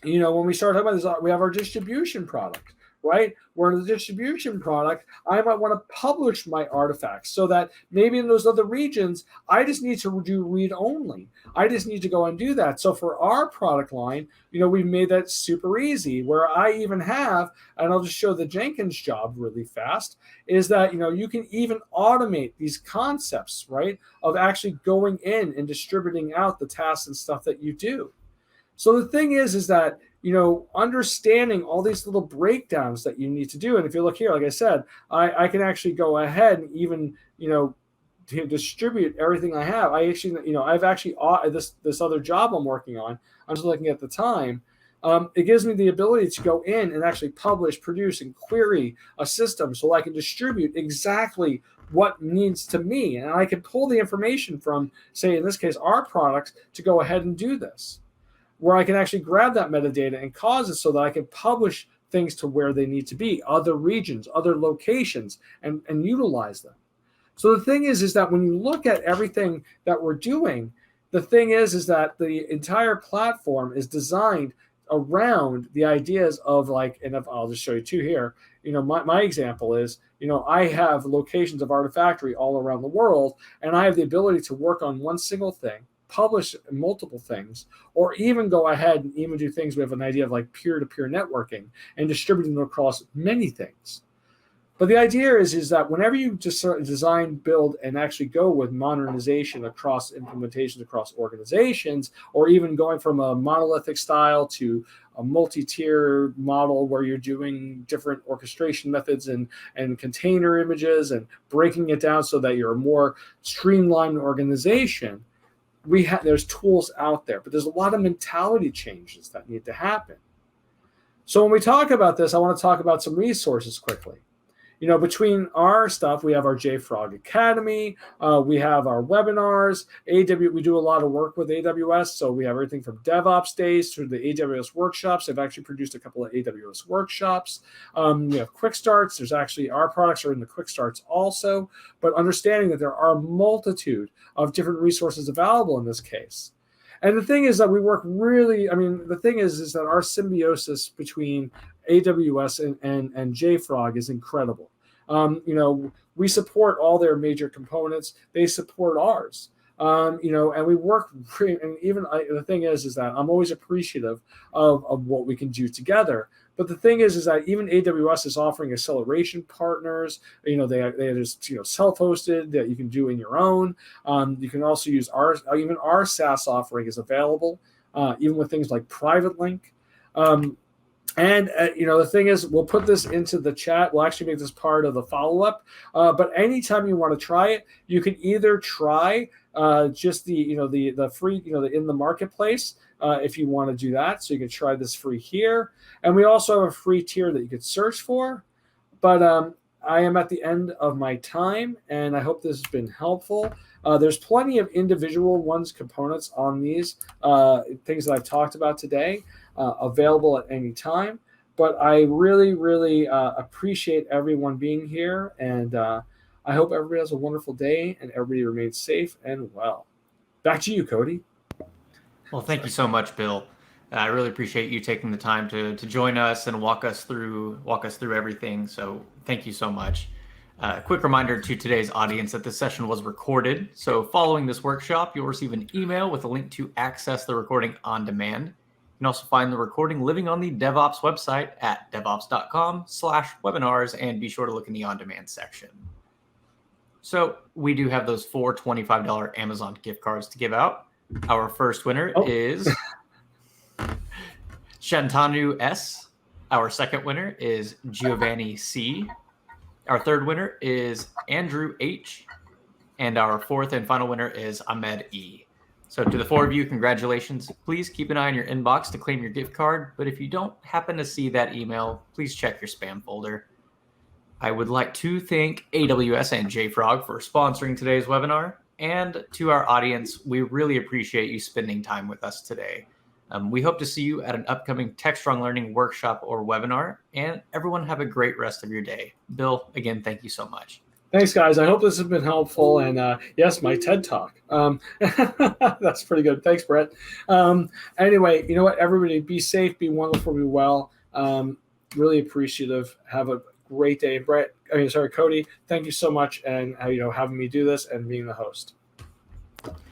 when we start talking about this, we have our distribution product, right? Where in the distribution product, I might want to publish my artifacts so that maybe in those other regions, I just need to do read only. I just need to go and do that. So for our product line, we've made that super easy, where I even have, and I'll just show the Jenkins job really fast, is that, you can even automate these concepts, right, of actually going in and distributing out the tasks and stuff that you do. So the thing is that, understanding all these little breakdowns that you need to do. And if you look here, like I said, I can actually go ahead and even, to distribute everything I have. I've actually, this other job I'm working on, I'm just looking at the time. It gives me the ability to go in and actually publish, produce, and query a system so I can distribute exactly what needs to me. And I can pull the information from, say, in this case, our products to go ahead and do this, where I can actually grab that metadata and cause it so that I can publish things to where they need to be, other regions, other locations, and utilize them. So the thing is that when you look at everything that we're doing, the thing is that the entire platform is designed around the ideas of like, and if I'll just show you two here, my example is, I have locations of Artifactory all around the world, and I have the ability to work on one single thing, publish multiple things, or even go ahead and even do things. We have an idea of like peer-to-peer networking and distributing them across many things. But the idea is that whenever you just design, build, and actually go with modernization across implementations across organizations, or even going from a monolithic style to a multi-tier model where you're doing different orchestration methods and container images and breaking it down so that you're a more streamlined organization, there's tools out there, but there's a lot of mentality changes that need to happen. So when we talk about this, I want to talk about some resources quickly. Between our stuff, we have our JFrog Academy, we have our webinars, we do a lot of work with AWS, so we have everything from DevOps days to the AWS workshops. I've actually produced a couple of AWS workshops. We have quick starts. There's actually, our products are in the quick starts also, but understanding that there are a multitude of different resources available in this case. And the thing is that we work the thing is that our symbiosis between AWS and JFrog is incredible. We support all their major components. They support ours. And we work, and even the thing is that I'm always appreciative of what we can do together. But the thing is that even AWS is offering acceleration partners. They just self-hosted that you can do in your own. You can also use our SaaS offering is available, even with things like Private Link. The thing is, we'll put this into the chat. We'll actually make this part of the follow-up. But anytime you want to try it, you can either try just the free, in the marketplace, if you want to do that. So you can try this free here. And we also have a free tier that you could search for. But I am at the end of my time, and I hope this has been helpful. There's plenty of individual components on these things that I've talked about today available at any time. But I really, really appreciate everyone being here, and I hope everybody has a wonderful day and everybody remains safe and well. Back to you, Cody. Well, thank you so much, Bill. I really appreciate you taking the time to join us and walk us through everything. So thank you so much. Quick reminder to today's audience that this session was recorded. So following this workshop, you'll receive an email with a link to access the recording on demand. You can also find the recording living on the DevOps website at devops.com/webinars, and be sure to look in the on-demand section. So we do have those 4 $25 Amazon gift cards to give out. Our first winner is Shantanu S. Our second winner is Giovanni C. Our third winner is Andrew H. And our fourth and final winner is Ahmed E. So to the 4 of you, congratulations. Please keep an eye on your inbox to claim your gift card. But if you don't happen to see that email, please check your spam folder. I would like to thank AWS and JFrog for sponsoring today's webinar. And to our audience, we really appreciate you spending time with us today. We hope to see you at an upcoming Techstrong Learning workshop or webinar. And everyone have a great rest of your day. Bill, again, thank you so much. Thanks, guys. I hope this has been helpful. And yes, my TED Talk. That's pretty good. Thanks, Brett. Anyway, you know what? Everybody be safe, be wonderful, be well. Really appreciative. Have a great day. Cody, thank you so much, and having me do this and being the host.